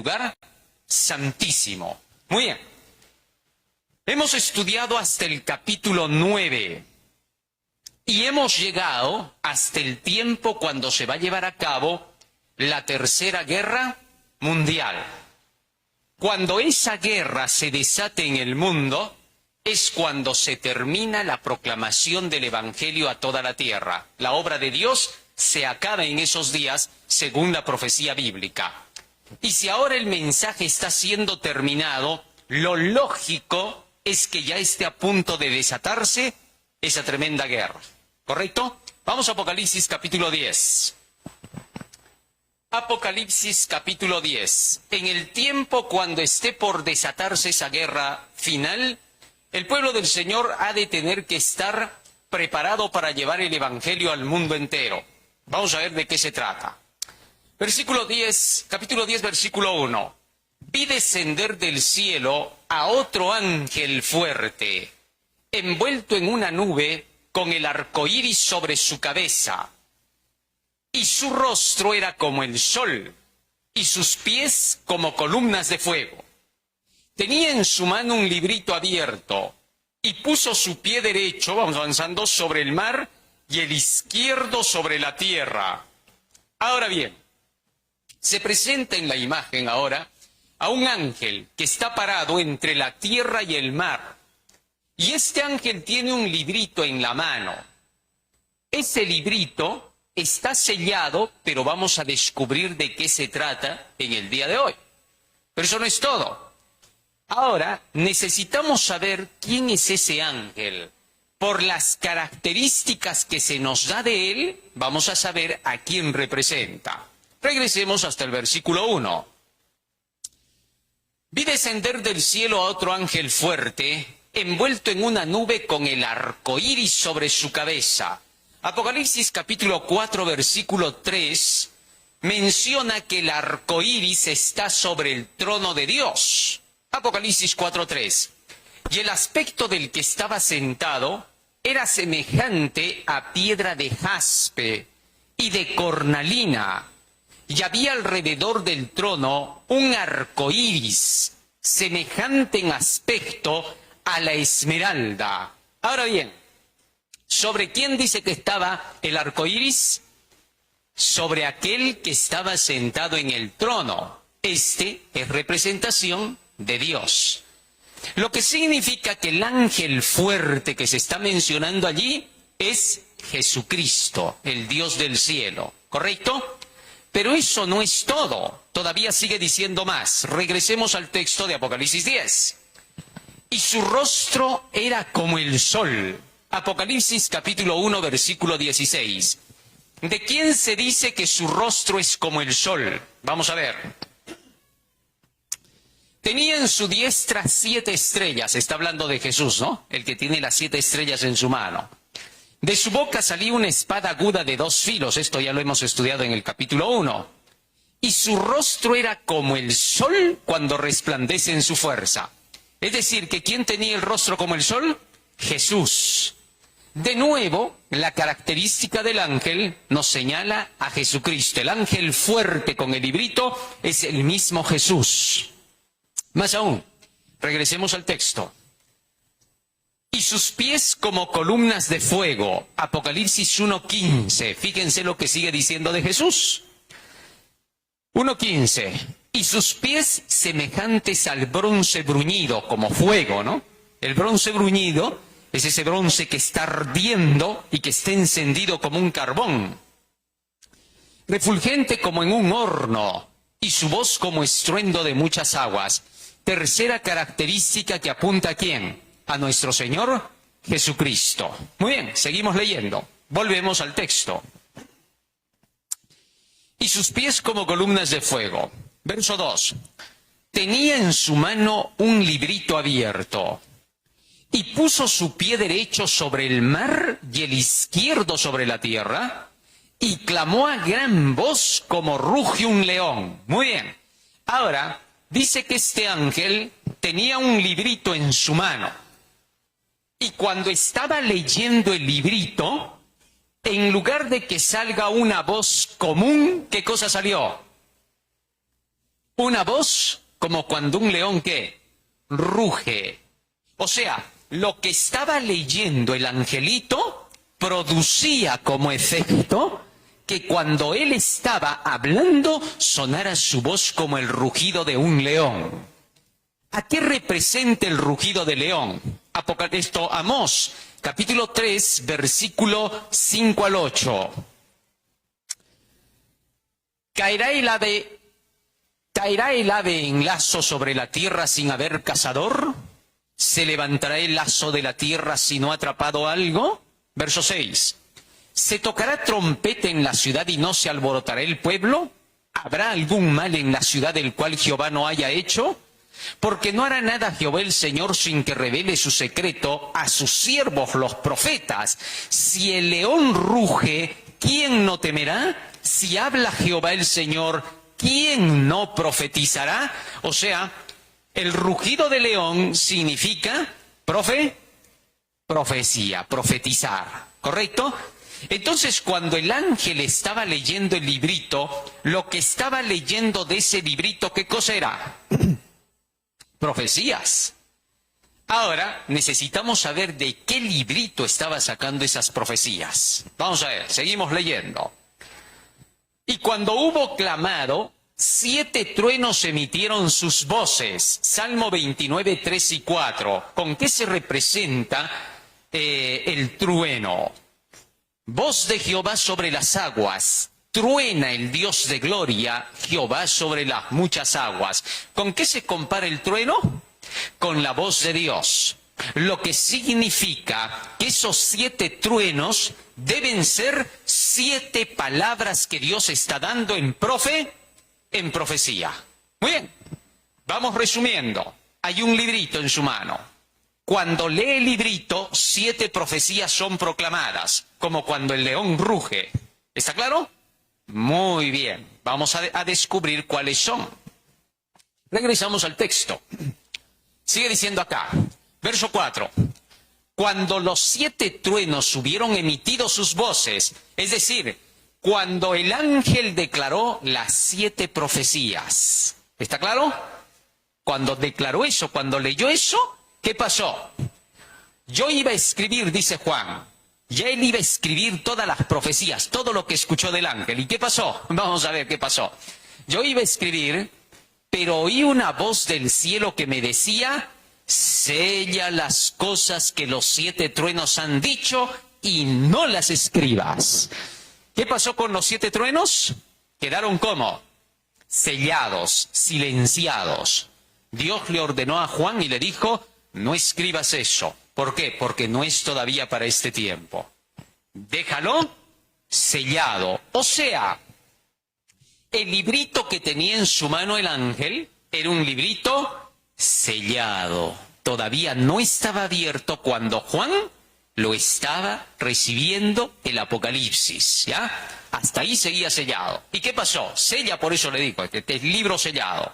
lugar santísimo. Muy bien. Hemos estudiado hasta el capítulo 9 y hemos llegado hasta el tiempo cuando se va a llevar a cabo la Tercera Guerra Mundial. Cuando esa guerra se desate en el mundo, es cuando se termina la proclamación del Evangelio a toda la tierra. La obra de Dios se acaba en esos días, según la profecía bíblica. Y si ahora el mensaje está siendo terminado, lo lógico es que ya esté a punto de desatarse esa tremenda guerra. ¿Correcto? Vamos a Apocalipsis capítulo 10. Apocalipsis capítulo 10. En el tiempo cuando esté por desatarse esa guerra final, el pueblo del Señor ha de tener que estar preparado para llevar el Evangelio al mundo entero. Vamos a ver de qué se trata. Versículo 10, capítulo 10, versículo 1. Vi descender del cielo a otro ángel fuerte, envuelto en una nube con el arco iris sobre su cabeza. Y su rostro era como el sol, y sus pies como columnas de fuego. Tenía en su mano un librito abierto, y puso su pie derecho, vamos avanzando, sobre el mar, y el izquierdo sobre la tierra. Ahora bien, se presenta en la imagen ahora a un ángel que está parado entre la tierra y el mar. Y este ángel tiene un librito en la mano. Ese librito está sellado, pero vamos a descubrir de qué se trata en el día de hoy. Pero eso no es todo. Ahora necesitamos saber quién es ese ángel. Por las características que se nos da de él, vamos a saber a quién representa. Regresemos hasta el versículo 1. Vi descender del cielo a otro ángel fuerte, envuelto en una nube con el arco iris sobre su cabeza. Apocalipsis capítulo 4, versículo 3, menciona que el arco iris está sobre el trono de Dios. Apocalipsis 4, 3. Y el aspecto del que estaba sentado era semejante a piedra de jaspe y de cornalina. Y había alrededor del trono un arco iris, semejante en aspecto a la esmeralda. Ahora bien, ¿sobre quién dice que estaba el arco iris? Sobre aquel que estaba sentado en el trono. Este es representación de Dios. Lo que significa que el ángel fuerte que se está mencionando allí es Jesucristo, el Dios del cielo. ¿Correcto? Pero eso no es todo. Todavía sigue diciendo más. Regresemos al texto de Apocalipsis 10. Y su rostro era como el sol. Apocalipsis capítulo 1, versículo 16. ¿De quién se dice que su rostro es como el sol? Vamos a ver. Tenía en su diestra 7 estrellas. Está hablando de Jesús, ¿no? El que tiene las 7 estrellas en su mano. De su boca salía una espada aguda de 2 filos. Esto ya lo hemos estudiado en el capítulo 1. Y su rostro era como el sol cuando resplandece en su fuerza. Es decir, que ¿quién tenía el rostro como el sol? Jesús. De nuevo, la característica del ángel nos señala a Jesucristo. El ángel fuerte con el librito es el mismo Jesús. Más aún, regresemos al texto. Y sus pies como columnas de fuego. Apocalipsis 1:15. Fíjense lo que sigue diciendo de Jesús. 1:15. Y sus pies semejantes al bronce bruñido, como fuego, ¿no? El bronce bruñido es ese bronce que está ardiendo y que está encendido como un carbón. Refulgente como en un horno, y su voz como estruendo de muchas aguas. Tercera característica que apunta ¿a quién? A nuestro Señor Jesucristo. Muy bien, seguimos leyendo. Volvemos al texto. Y sus pies como columnas de fuego. Verso 2. Tenía en su mano un librito abierto. Y puso su pie derecho sobre el mar y el izquierdo sobre la tierra. Y clamó a gran voz como ruge un león. Muy bien. Ahora, dice que este ángel tenía un librito en su mano. Y cuando estaba leyendo el librito, en lugar de que salga una voz común, ¿qué cosa salió? Una voz como cuando un león, ¿qué? Ruge. O sea, lo que estaba leyendo el angelito producía como efecto que cuando él estaba hablando sonara su voz como el rugido de un león. ¿A qué representa el rugido de león? Amós, capítulo 3, versículo 5 al 8. ¿Caerá el ave en lazo sobre la tierra sin haber cazador? ¿Se levantará el lazo de la tierra si no ha atrapado algo? Verso 6. ¿Se tocará trompeta en la ciudad y no se alborotará el pueblo? ¿Habrá algún mal en la ciudad del cual Jehová no haya hecho? Porque no hará nada Jehová el Señor sin que revele su secreto a sus siervos los profetas. Si el león ruge, ¿quién no temerá? Si habla Jehová el Señor, ¿quién no profetizará? O sea, el rugido de león significa, profecía, profetizar, ¿correcto? Entonces, cuando el ángel estaba leyendo el librito, lo que estaba leyendo de ese librito, ¿qué cosa era? Profecías. Ahora, necesitamos saber de qué librito estaba sacando esas profecías. Vamos a ver, seguimos leyendo. Y cuando hubo clamado, 7 truenos emitieron sus voces. Salmo 29, 3 y 4. ¿Con qué se representa el trueno? Voz de Jehová sobre las aguas. Truena el Dios de gloria, Jehová sobre las muchas aguas. ¿Con qué se compara el trueno? Con la voz de Dios. Lo que significa que esos 7 truenos deben ser 7 palabras que Dios está dando en profecía. Muy bien, vamos resumiendo. Hay un librito en su mano. Cuando lee el librito, 7 profecías son proclamadas, como cuando el león ruge. ¿Está claro? Muy bien, vamos a descubrir cuáles son. Regresamos al texto. Sigue diciendo acá, verso 4. Cuando los 7 truenos hubieron emitido sus voces, es decir, cuando el ángel declaró las 7 profecías. ¿Está claro? Cuando declaró eso, cuando leyó eso, ¿qué pasó? Yo iba a escribir, dice Juan. Ya él iba a escribir todas las profecías, todo lo que escuchó del ángel. ¿Y qué pasó? Vamos a ver qué pasó. Yo iba a escribir, pero oí una voz del cielo que me decía, sella las cosas que los 7 truenos han dicho y no las escribas. ¿Qué pasó con los 7 truenos? Quedaron ¿cómo? Sellados, silenciados. Dios le ordenó a Juan y le dijo, no escribas eso. ¿Por qué? Porque no es todavía para este tiempo. Déjalo sellado. O sea, el librito que tenía en su mano el ángel era un librito sellado. Todavía no estaba abierto cuando Juan lo estaba recibiendo el Apocalipsis, ¿ya? Hasta ahí seguía sellado. ¿Y qué pasó? Sella, por eso le digo, que este es libro sellado.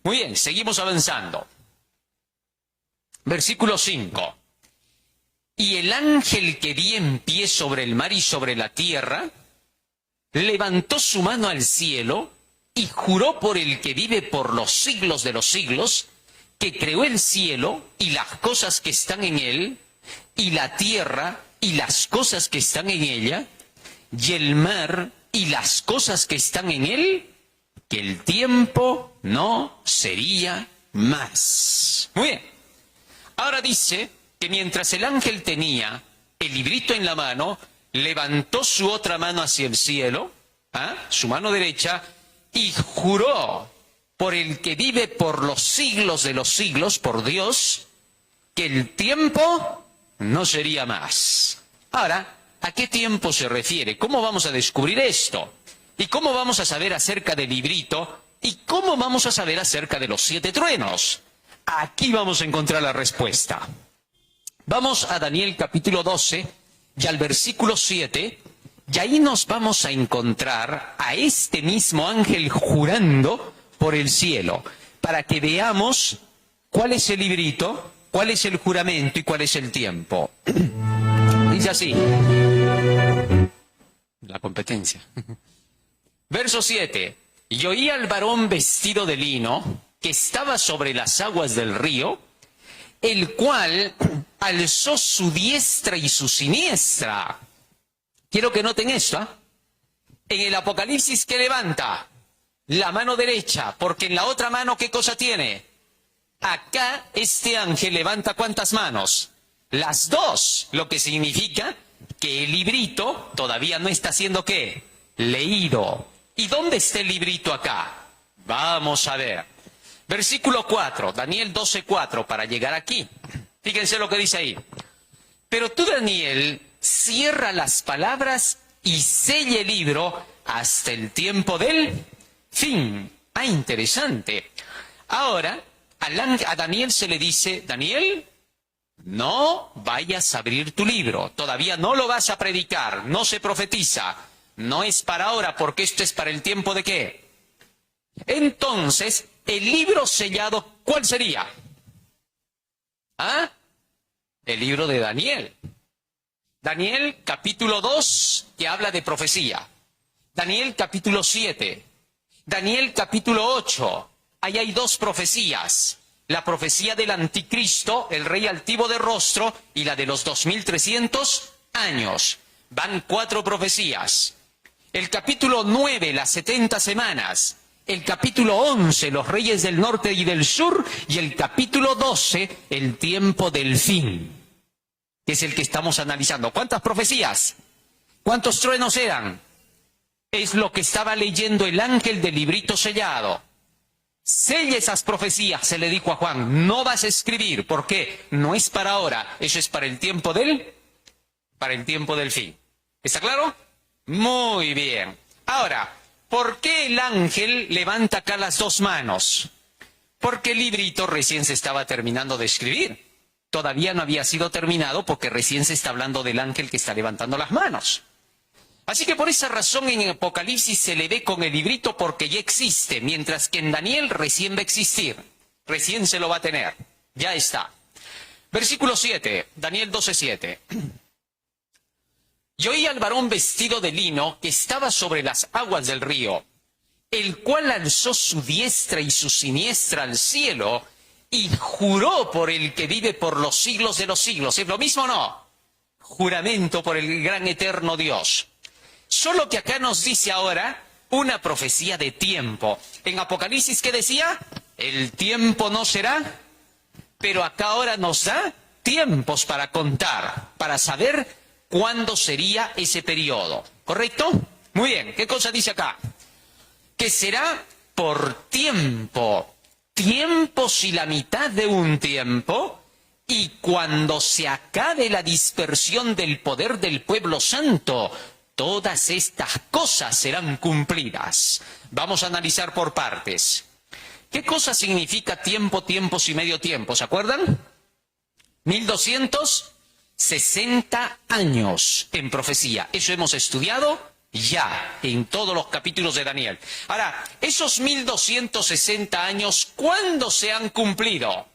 Muy bien, seguimos avanzando. Versículo 5. Y el ángel que vi en pie sobre el mar y sobre la tierra, levantó su mano al cielo y juró por el que vive por los siglos de los siglos, que creó el cielo y las cosas que están en él, y la tierra y las cosas que están en ella, y el mar y las cosas que están en él, que el tiempo no sería más. Muy bien. Ahora dice que mientras el ángel tenía el librito en la mano, levantó su otra mano hacia el cielo, su mano derecha, y juró por el que vive por los siglos de los siglos, por Dios, que el tiempo no sería más. Ahora, ¿a qué tiempo se refiere? ¿Cómo vamos a descubrir esto? ¿Y cómo vamos a saber acerca del librito? ¿Y cómo vamos a saber acerca de los 7 truenos? Aquí vamos a encontrar la respuesta. Vamos a Daniel capítulo 12 y al versículo 7, y ahí nos vamos a encontrar a este mismo ángel jurando por el cielo, para que veamos cuál es el librito, cuál es el juramento y cuál es el tiempo. Dice así, la competencia. Verso 7. Y oí al varón vestido de lino, que estaba sobre las aguas del río, el cual alzó su diestra y su siniestra. Quiero que noten esto, ¿eh? En el Apocalipsis, ¿qué levanta? La mano derecha, porque en la otra mano, ¿qué cosa tiene? Acá, este ángel levanta ¿cuántas manos? Las dos, lo que significa que el librito todavía no está siendo ¿qué? Leído. ¿Y dónde está el librito acá? Vamos a ver. Versículo 4, Daniel 12:4, para llegar aquí. Fíjense lo que dice ahí. Pero tú, Daniel, cierra las palabras y sella el libro hasta el tiempo del fin. Ah, interesante. Ahora, a Daniel se le dice, Daniel, no vayas a abrir tu libro. Todavía no lo vas a predicar, no se profetiza. No es para ahora, porque esto es para el tiempo de ¿qué? Entonces, el libro sellado, ¿cuál sería? ¿Ah? El libro de Daniel. Daniel capítulo 2, que habla de profecía. Daniel capítulo 7. Daniel capítulo 8. Ahí hay dos profecías. La profecía del anticristo, el rey altivo de rostro, y la de los 2300 años. Van 4 profecías. El capítulo 9, las 70 semanas. El capítulo 11, los reyes del norte y del sur. Y el capítulo 12, el tiempo del fin, que es el que estamos analizando. ¿Cuántas profecías? ¿Cuántos truenos eran? Es lo que estaba leyendo el ángel del librito sellado. Sella esas profecías, se le dijo a Juan. No vas a escribir. ¿Por qué? No es para ahora. Eso es para el tiempo del fin. ¿Está claro? Muy bien. Ahora, ¿por qué el ángel levanta acá las dos manos? Porque el librito recién se estaba terminando de escribir. Todavía no había sido terminado porque recién se está hablando del ángel que está levantando las manos. Así que por esa razón en Apocalipsis se le ve con el librito porque ya existe, mientras que en Daniel recién va a existir. Recién se lo va a tener. Ya está. Versículo 7, Daniel 12:7. Y oí al varón vestido de lino que estaba sobre las aguas del río, el cual alzó su diestra y su siniestra al cielo y juró por el que vive por los siglos de los siglos. ¿Es lo mismo o no? Juramento por el gran eterno Dios. Solo que acá nos dice ahora una profecía de tiempo. En Apocalipsis, ¿qué decía? El tiempo no será, pero acá ahora nos da tiempos para contar, para saber cuándo sería ese periodo. ¿Correcto? Muy bien. ¿Qué cosa dice acá? Que será por tiempo. Tiempos y la mitad de un tiempo. Y cuando se acabe la dispersión del poder del pueblo santo, todas estas cosas serán cumplidas. Vamos a analizar por partes. ¿Qué cosa significa tiempo, tiempos y medio tiempo? ¿Se acuerdan? 1260 años en profecía. Eso hemos estudiado ya en todos los capítulos de Daniel. Ahora, esos 1260 años, ¿cuándo se han cumplido?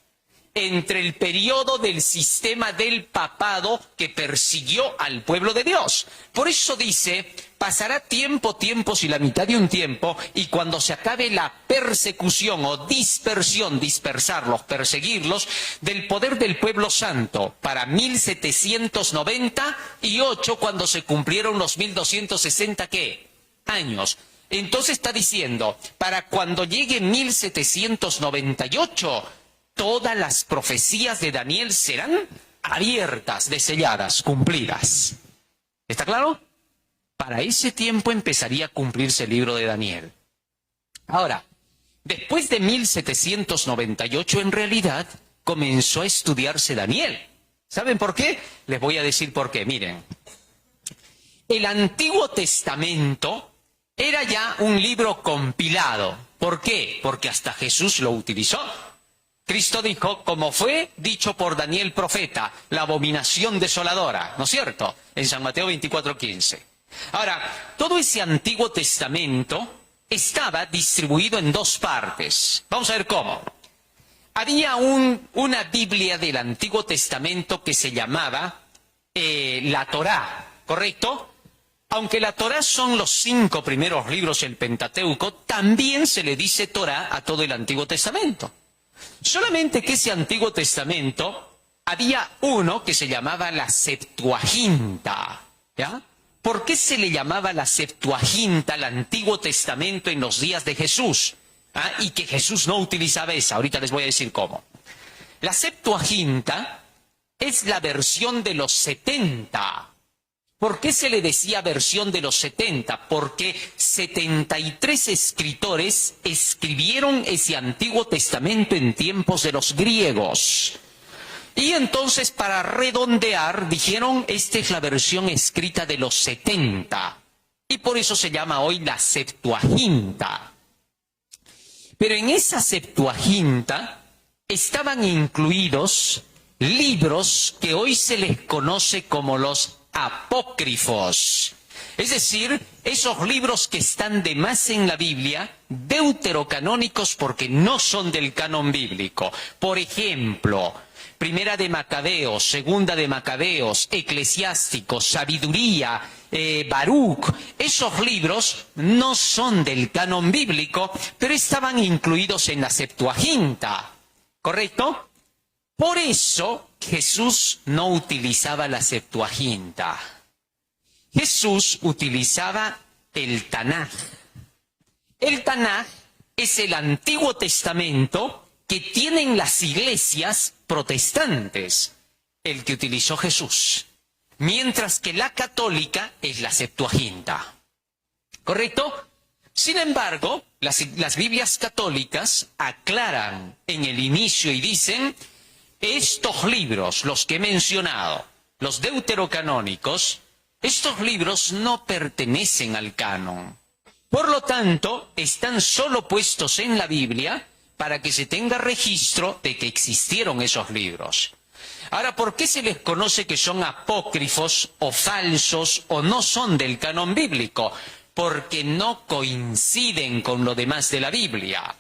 Entre el periodo del sistema del papado que persiguió al pueblo de Dios. Por eso dice, pasará tiempo, tiempos y la mitad de un tiempo, y cuando se acabe la persecución o dispersión, dispersarlos, perseguirlos, del poder del pueblo santo, para 1798, cuando se cumplieron los 1260, ¿qué? Años. Entonces está diciendo, para cuando llegue 1798, todas las profecías de Daniel serán abiertas, deselladas, cumplidas. ¿Está claro? Para ese tiempo empezaría a cumplirse el libro de Daniel. Ahora, después de 1798, en realidad, comenzó a estudiarse Daniel. ¿Saben por qué? Les voy a decir por qué. Miren, el Antiguo Testamento era ya un libro compilado. ¿Por qué? Porque hasta Jesús lo utilizó. Cristo dijo, como fue dicho por Daniel profeta, la abominación desoladora, ¿no es cierto? En San Mateo 24:15. Ahora, todo ese Antiguo Testamento estaba distribuido en dos partes. Vamos a ver cómo. Había una Biblia del Antiguo Testamento que se llamaba la Torá, ¿correcto? Aunque la Torá son los 5 primeros libros del Pentateuco, también se le dice Torá a todo el Antiguo Testamento. Solamente que ese Antiguo Testamento había uno que se llamaba la Septuaginta, ¿ya? ¿Por qué se le llamaba la Septuaginta al Antiguo Testamento en los días de Jesús? Y que Jesús no utilizaba esa. Ahorita les voy a decir cómo. La Septuaginta es la versión de los 70. ¿Por qué se le decía versión de los 70? Porque 73 escritores escribieron ese Antiguo Testamento en tiempos de los griegos. Y entonces, para redondear, dijeron, esta es la versión escrita de los 70. Y por eso se llama hoy la Septuaginta. Pero en esa Septuaginta estaban incluidos libros que hoy se les conoce como los apócrifos. Es decir, esos libros que están de más en la Biblia, deuterocanónicos porque no son del canon bíblico. Por ejemplo, Primera de Macabeos, Segunda de Macabeos, Eclesiásticos, Sabiduría, Baruch. Esos libros no son del canon bíblico, pero estaban incluidos en la Septuaginta. ¿Correcto? Por eso Jesús no utilizaba la Septuaginta. Jesús utilizaba el Tanaj. El Tanaj es el Antiguo Testamento que tienen las iglesias protestantes, el que utilizó Jesús, mientras que la católica es la Septuaginta. ¿Correcto? Sin embargo, las Biblias católicas aclaran en el inicio y dicen, estos libros, los que he mencionado, los deuterocanónicos, estos libros no pertenecen al canon. Por lo tanto, están solo puestos en la Biblia para que se tenga registro de que existieron esos libros. Ahora, ¿por qué se les conoce que son apócrifos o falsos o no son del canon bíblico? Porque no coinciden con lo demás de la Biblia.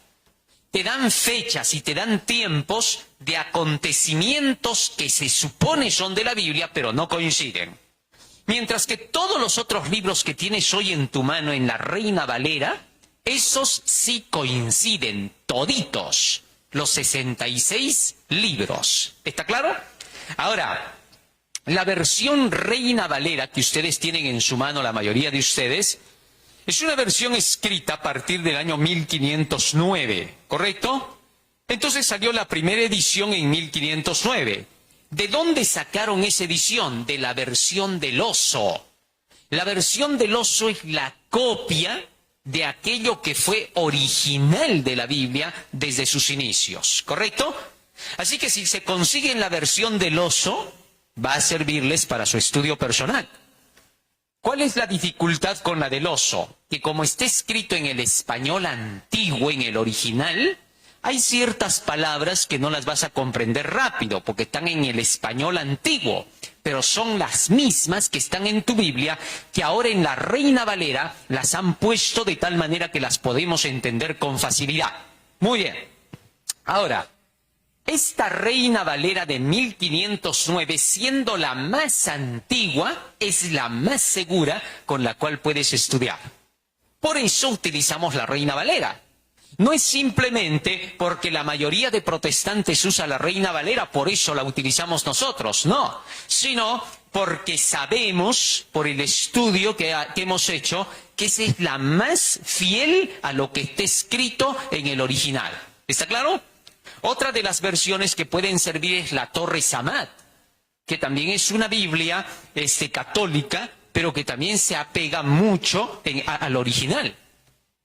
Te dan fechas y te dan tiempos de acontecimientos que se supone son de la Biblia, pero no coinciden. Mientras que todos los otros libros que tienes hoy en tu mano en la Reina Valera, esos sí coinciden, toditos, los 66 libros. ¿Está claro? Ahora, la versión Reina Valera que ustedes tienen en su mano, la mayoría de ustedes, es una versión escrita a partir del año 1509, ¿correcto? Entonces salió la primera edición en 1509. ¿De dónde sacaron esa edición? De la versión del oso. La versión del oso es la copia de aquello que fue original de la Biblia desde sus inicios, ¿correcto? Así que si se consiguen la versión del oso, va a servirles para su estudio personal. ¿Cuál es la dificultad con la del oso? Que como está escrito en el español antiguo, en el original, hay ciertas palabras que no las vas a comprender rápido, porque están en el español antiguo, pero son las mismas que están en tu Biblia, que ahora en la Reina Valera las han puesto de tal manera que las podemos entender con facilidad. Muy bien. Ahora, esta Reina Valera de 1509, siendo la más antigua, es la más segura con la cual puedes estudiar. Por eso utilizamos la Reina Valera. No es simplemente porque la mayoría de protestantes usa la Reina Valera, por eso la utilizamos nosotros, no. Sino porque sabemos, por el estudio que hemos hecho, que esa es la más fiel a lo que está escrito en el original. ¿Está claro? Otra de las versiones que pueden servir es la Torre Samad, que también es una Biblia católica, pero que también se apega mucho al original.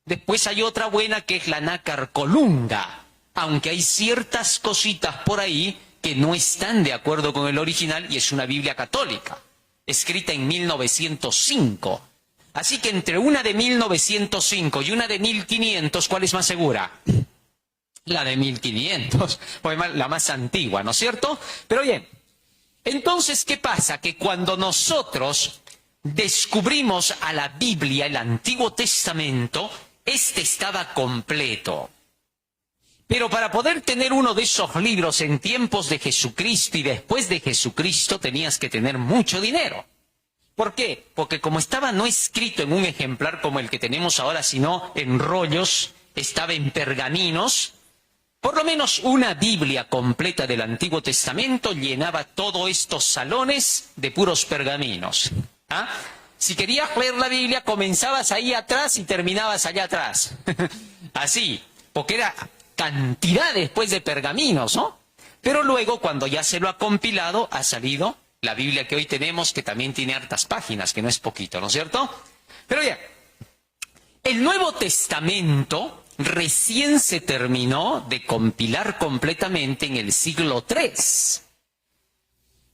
Después hay otra buena que es la Nácar Colunga, aunque hay ciertas cositas por ahí que no están de acuerdo con el original y es una Biblia católica, escrita en 1905. Así que entre una de 1905 y una de 1500, ¿cuál es más segura? La de 1500, pues la más antigua, ¿no es cierto? Pero bien, entonces, ¿qué pasa? Que cuando nosotros descubrimos a la Biblia, el Antiguo Testamento, este estaba completo. Pero para poder tener uno de esos libros en tiempos de Jesucristo y después de Jesucristo, tenías que tener mucho dinero. ¿Por qué? Porque como estaba no escrito en un ejemplar como el que tenemos ahora, sino en rollos, estaba en pergaminos, por lo menos una Biblia completa del Antiguo Testamento llenaba todos estos salones de puros pergaminos. ¿Ah? Si querías leer la Biblia, comenzabas ahí atrás y terminabas allá atrás. Así, porque era cantidad después de pergaminos, ¿no? Pero luego, cuando ya se lo ha compilado, ha salido la Biblia que hoy tenemos, que también tiene hartas páginas, que no es poquito, ¿no es cierto? Pero bien, el Nuevo Testamento recién se terminó de compilar completamente en el siglo III.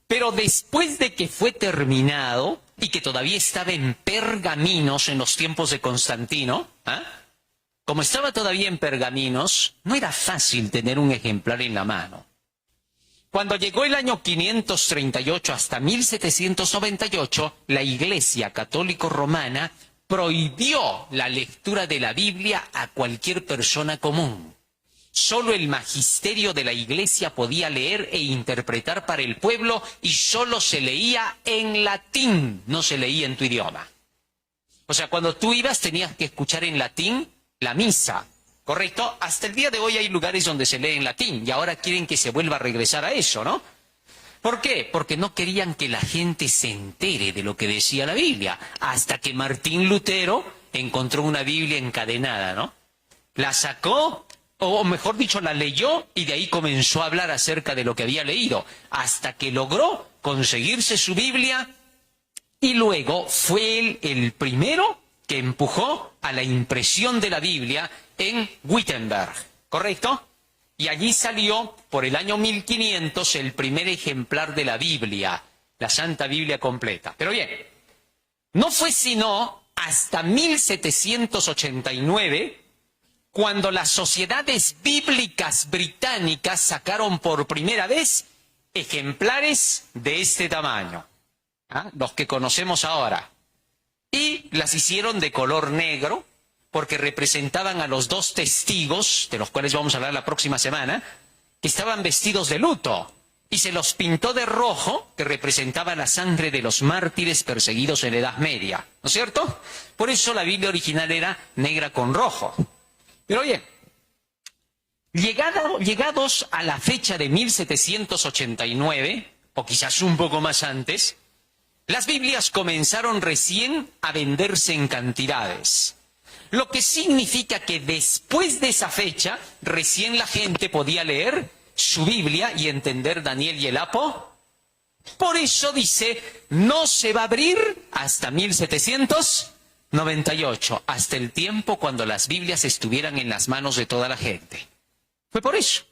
Pero después de que fue terminado, y que todavía estaba en pergaminos en los tiempos de Constantino, como estaba todavía en pergaminos, no era fácil tener un ejemplar en la mano. Cuando llegó el año 538 hasta 1798, la Iglesia Católica Romana prohibió la lectura de la Biblia a cualquier persona común. Solo el magisterio de la Iglesia podía leer e interpretar para el pueblo y solo se leía en latín, no se leía en tu idioma. O sea, cuando tú ibas tenías que escuchar en latín la misa. ¿Correcto? Hasta el día de hoy hay lugares donde se lee en latín y ahora quieren que se vuelva a regresar a eso, ¿no? ¿Por qué? Porque no querían que la gente se entere de lo que decía la Biblia, hasta que Martín Lutero encontró una Biblia encadenada, ¿no? La sacó, o mejor dicho, la leyó y de ahí comenzó a hablar acerca de lo que había leído, hasta que logró conseguirse su Biblia y luego fue él el primero que empujó a la impresión de la Biblia en Wittenberg, ¿correcto? Y allí salió, por el año 1500, el primer ejemplar de la Biblia, la Santa Biblia completa. Pero bien, no fue sino hasta 1789, cuando las sociedades bíblicas británicas sacaron por primera vez ejemplares de este tamaño, los que conocemos ahora. Y las hicieron de color negro, porque representaban a los dos testigos, de los cuales vamos a hablar la próxima semana, que estaban vestidos de luto, y se los pintó de rojo, que representaba la sangre de los mártires perseguidos en la Edad Media, ¿no es cierto? Por eso la Biblia original era negra con rojo. Pero bien, llegados a la fecha de 1789, o quizás un poco más antes, las Biblias comenzaron recién a venderse en cantidades. Lo que significa que después de esa fecha, recién la gente podía leer su Biblia y entender Daniel y el Apo. Por eso dice, no se va a abrir hasta 1798, hasta el tiempo cuando las Biblias estuvieran en las manos de toda la gente. Fue por eso.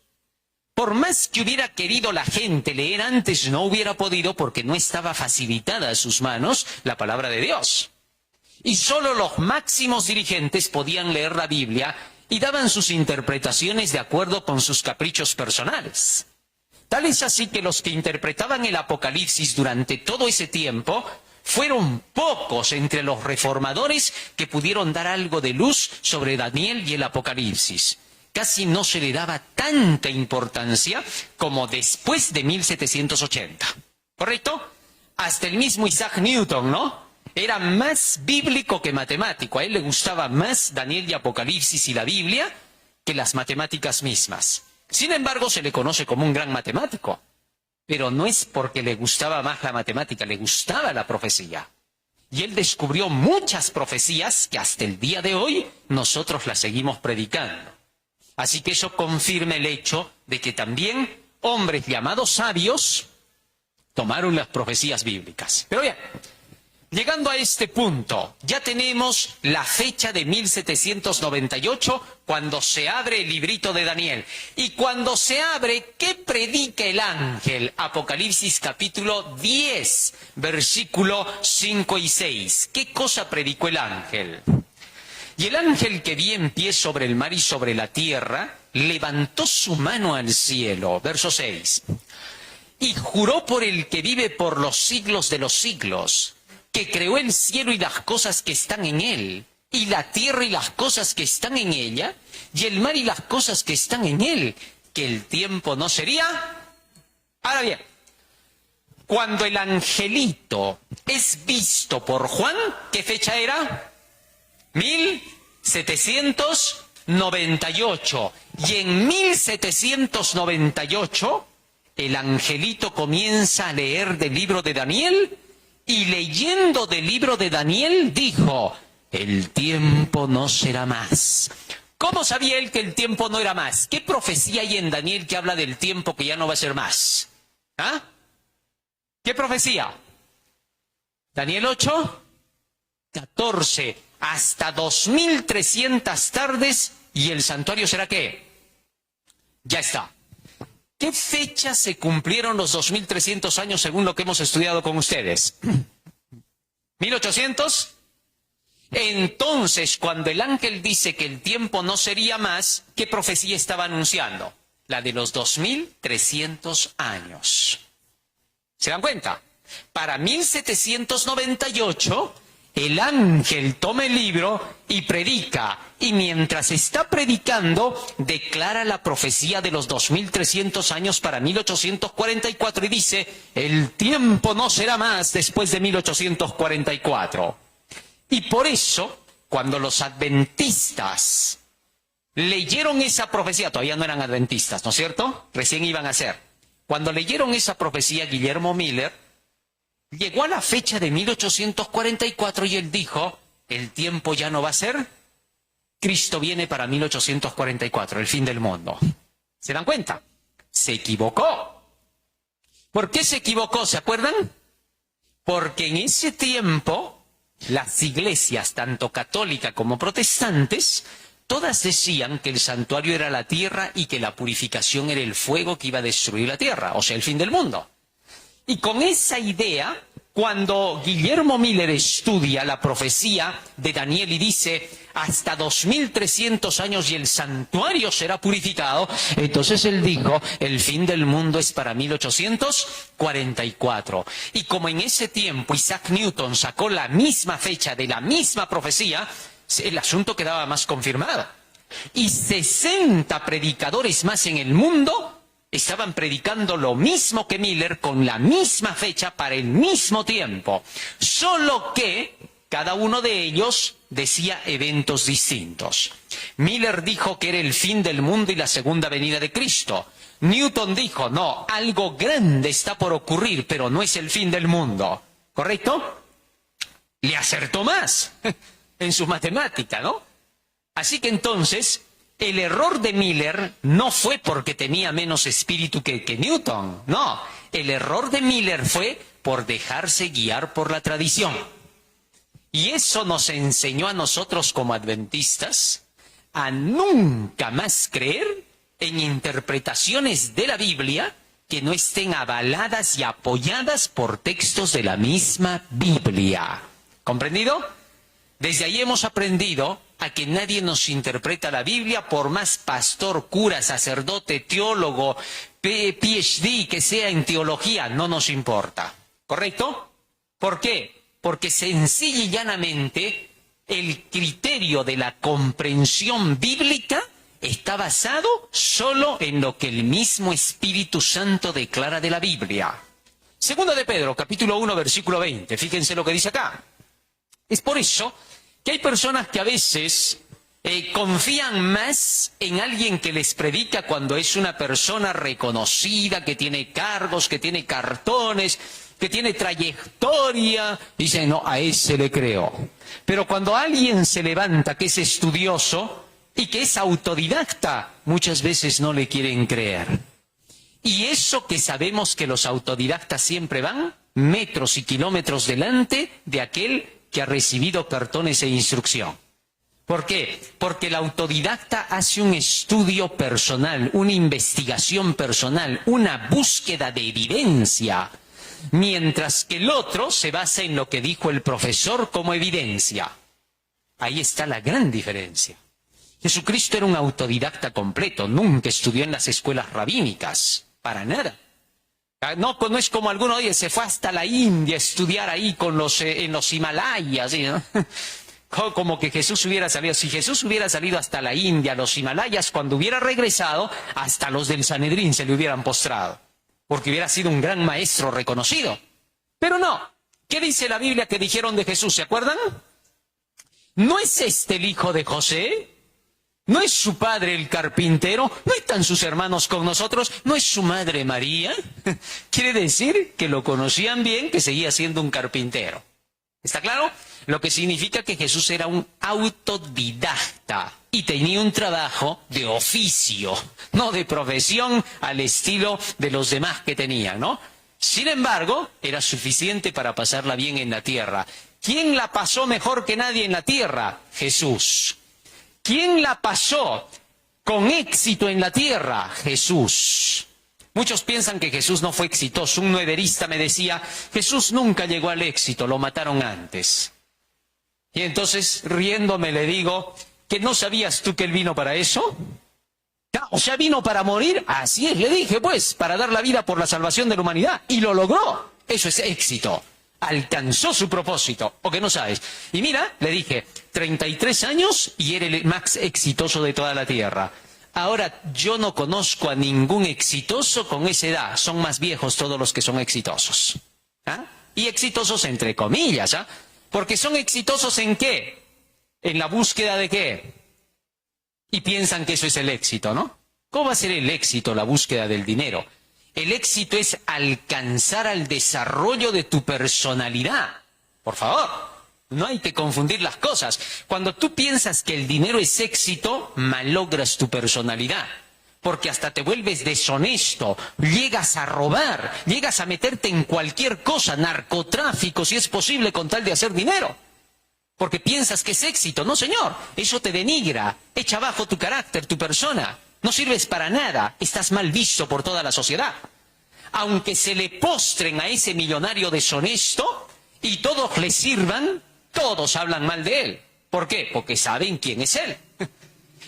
Por más que hubiera querido la gente leer antes, no hubiera podido porque no estaba facilitada a sus manos la palabra de Dios. Y solo los máximos dirigentes podían leer la Biblia y daban sus interpretaciones de acuerdo con sus caprichos personales. Tal es así que los que interpretaban el Apocalipsis durante todo ese tiempo fueron pocos entre los reformadores que pudieron dar algo de luz sobre Daniel y el Apocalipsis. Casi no se le daba tanta importancia como después de 1780. ¿Correcto? Hasta el mismo Isaac Newton, ¿no? Era más bíblico que matemático. A él le gustaba más Daniel y Apocalipsis y la Biblia que las matemáticas mismas. Sin embargo, se le conoce como un gran matemático. Pero no es porque le gustaba más la matemática, le gustaba la profecía. Y él descubrió muchas profecías que hasta el día de hoy nosotros las seguimos predicando. Así que eso confirma el hecho de que también hombres llamados sabios tomaron las profecías bíblicas. Pero bien, llegando a este punto, ya tenemos la fecha de 1798, cuando se abre el librito de Daniel. Y cuando se abre, ¿qué predica el ángel? Apocalipsis capítulo 10, versículo 5 y 6. ¿Qué cosa predicó el ángel? Y el ángel que vi en pie sobre el mar y sobre la tierra, levantó su mano al cielo, verso 6, y juró por el que vive por los siglos de los siglos, que creó el cielo y las cosas que están en él, y la tierra y las cosas que están en ella, y el mar y las cosas que están en él, que el tiempo no sería. Ahora bien, Cuando el angelito es visto por Juan, ¿qué fecha era? 1798. Y en 1798, el angelito comienza a leer del libro de Daniel, y leyendo del libro de Daniel dijo: el tiempo no será más. ¿Cómo sabía él que el tiempo no era más? ¿Qué profecía hay en Daniel que habla del tiempo que ya no va a ser más? ¿Ah? ¿Qué profecía? Daniel 8, 14. Hasta 2300 tardes y el santuario será ¿qué? Ya está. ¿Qué fecha se cumplieron los 2300 años según lo que hemos estudiado con ustedes? ¿1800? Entonces, cuando el ángel dice que el tiempo no sería más, ¿qué profecía estaba anunciando? La de los 2300 años. ¿Se dan cuenta? Para 1798, el ángel toma el libro y predica. Y mientras está predicando, declara la profecía de los 2300 años para 1844 y dice: el tiempo no será más después de 1844. Y por eso, cuando los adventistas leyeron esa profecía, todavía no eran adventistas, ¿no es cierto? Recién iban a ser. Cuando leyeron esa profecía, Guillermo Miller llegó a la fecha de 1844 y él dijo: el tiempo ya no va a ser, Cristo viene para 1844, el fin del mundo. ¿Se dan cuenta? Se equivocó. ¿Por qué se equivocó? ¿Se acuerdan? Porque en ese tiempo las iglesias, tanto católicas como protestantes, todas decían que el santuario era la tierra y que la purificación era el fuego que iba a destruir la tierra, o sea, el fin del mundo. Y con esa idea, cuando Guillermo Miller estudia la profecía de Daniel y dice: hasta 2300 años y el santuario será purificado, entonces él dijo: el fin del mundo es para 1844. Y como en ese tiempo Isaac Newton sacó la misma fecha de la misma profecía, el asunto quedaba más confirmado. Y 60 predicadores más en el mundo estaban predicando lo mismo que Miller, con la misma fecha para el mismo tiempo. Solo que cada uno de ellos decía eventos distintos. Miller dijo que era el fin del mundo y la segunda venida de Cristo. Newton dijo: no, algo grande está por ocurrir, pero no es el fin del mundo. ¿Correcto? Le acertó más en su matemática, ¿no? Así que entonces, el error de Miller no fue porque tenía menos espíritu que Newton, no. El error de Miller fue por dejarse guiar por la tradición. Y eso nos enseñó a nosotros como adventistas a nunca más creer en interpretaciones de la Biblia que no estén avaladas y apoyadas por textos de la misma Biblia. ¿Comprendido? Desde ahí hemos aprendido a que nadie nos interpreta la Biblia, por más pastor, cura, sacerdote, teólogo, PhD que sea en teología, no nos importa. ¿Correcto? ¿Por qué? Porque sencilla y llanamente el criterio de la comprensión bíblica está basado solo en lo que el mismo Espíritu Santo declara de la Biblia. Segunda de Pedro, capítulo 1, versículo 20. Fíjense lo que dice acá. Es por eso que hay personas que a veces confían más en alguien que les predica cuando es una persona reconocida, que tiene cargos, que tiene cartones, que tiene trayectoria. Dicen: no, a ese le creo. Pero cuando alguien se levanta que es estudioso y que es autodidacta, muchas veces no le quieren creer. Y eso que sabemos que los autodidactas siempre van metros y kilómetros delante de aquel que ha recibido cartones e instrucción. ¿Por qué? Porque el autodidacta hace un estudio personal, una investigación personal, una búsqueda de evidencia, mientras que el otro se basa en lo que dijo el profesor como evidencia. Ahí está la gran diferencia. Jesucristo era un autodidacta completo, nunca estudió en las escuelas rabínicas, para nada. No, no es como alguno, oye, se fue hasta la India a estudiar ahí en los Himalayas, ¿sí, no? Como que Jesús hubiera salido. Si Jesús hubiera salido hasta la India, los Himalayas, cuando hubiera regresado, hasta los del Sanedrín se le hubieran postrado. porque hubiera sido un gran maestro reconocido. Pero no. ¿Qué dice la Biblia que dijeron de Jesús? ¿Se acuerdan? ¿No es este el hijo de José? ¿No es su padre el carpintero? ¿No están sus hermanos con nosotros? ¿No es su madre María? Quiere decir que lo conocían bien, que seguía siendo un carpintero. ¿Está claro? Lo que significa que Jesús era un autodidacta y tenía un trabajo de oficio, no de profesión al estilo de los demás que tenían, ¿no? Sin embargo, era suficiente para pasarla bien en la tierra. ¿Quién la pasó mejor que nadie en la tierra? Jesús. ¿Quién la pasó con éxito en la tierra? Jesús. Muchos piensan que Jesús no fue exitoso. Un nueverista me decía, Jesús nunca llegó al éxito, lo mataron antes. Y entonces, riéndome, le digo, ¿que no sabías tú que él vino para eso? O sea, vino para morir. Así es, le dije, pues, para dar la vida por la salvación de la humanidad. Y lo logró. Eso es éxito. Alcanzó su propósito. ¿O que no sabes? Y mira, le dije, 33 años y era el más exitoso de toda la tierra. Ahora, yo no conozco a ningún exitoso con esa edad. Son más viejos todos los que son exitosos. ¿Ah? Y exitosos entre comillas, ¿ah? Porque son exitosos ¿en qué? ¿En la búsqueda de qué? Y piensan que eso es el éxito, ¿no? ¿Cómo va a ser el éxito, la búsqueda del dinero? El éxito es alcanzar al desarrollo de tu personalidad. Por favor, no hay que confundir las cosas. Cuando tú piensas que el dinero es éxito, malogras tu personalidad. Porque hasta te vuelves deshonesto, llegas a robar, llegas a meterte en cualquier cosa, narcotráfico, si es posible, con tal de hacer dinero. Porque piensas que es éxito. No, señor, eso te denigra, echa abajo tu carácter, tu persona. No sirves para nada, estás mal visto por toda la sociedad. Aunque se le postren a ese millonario deshonesto y todos le sirvan, todos hablan mal de él. ¿Por qué? Porque saben quién es él.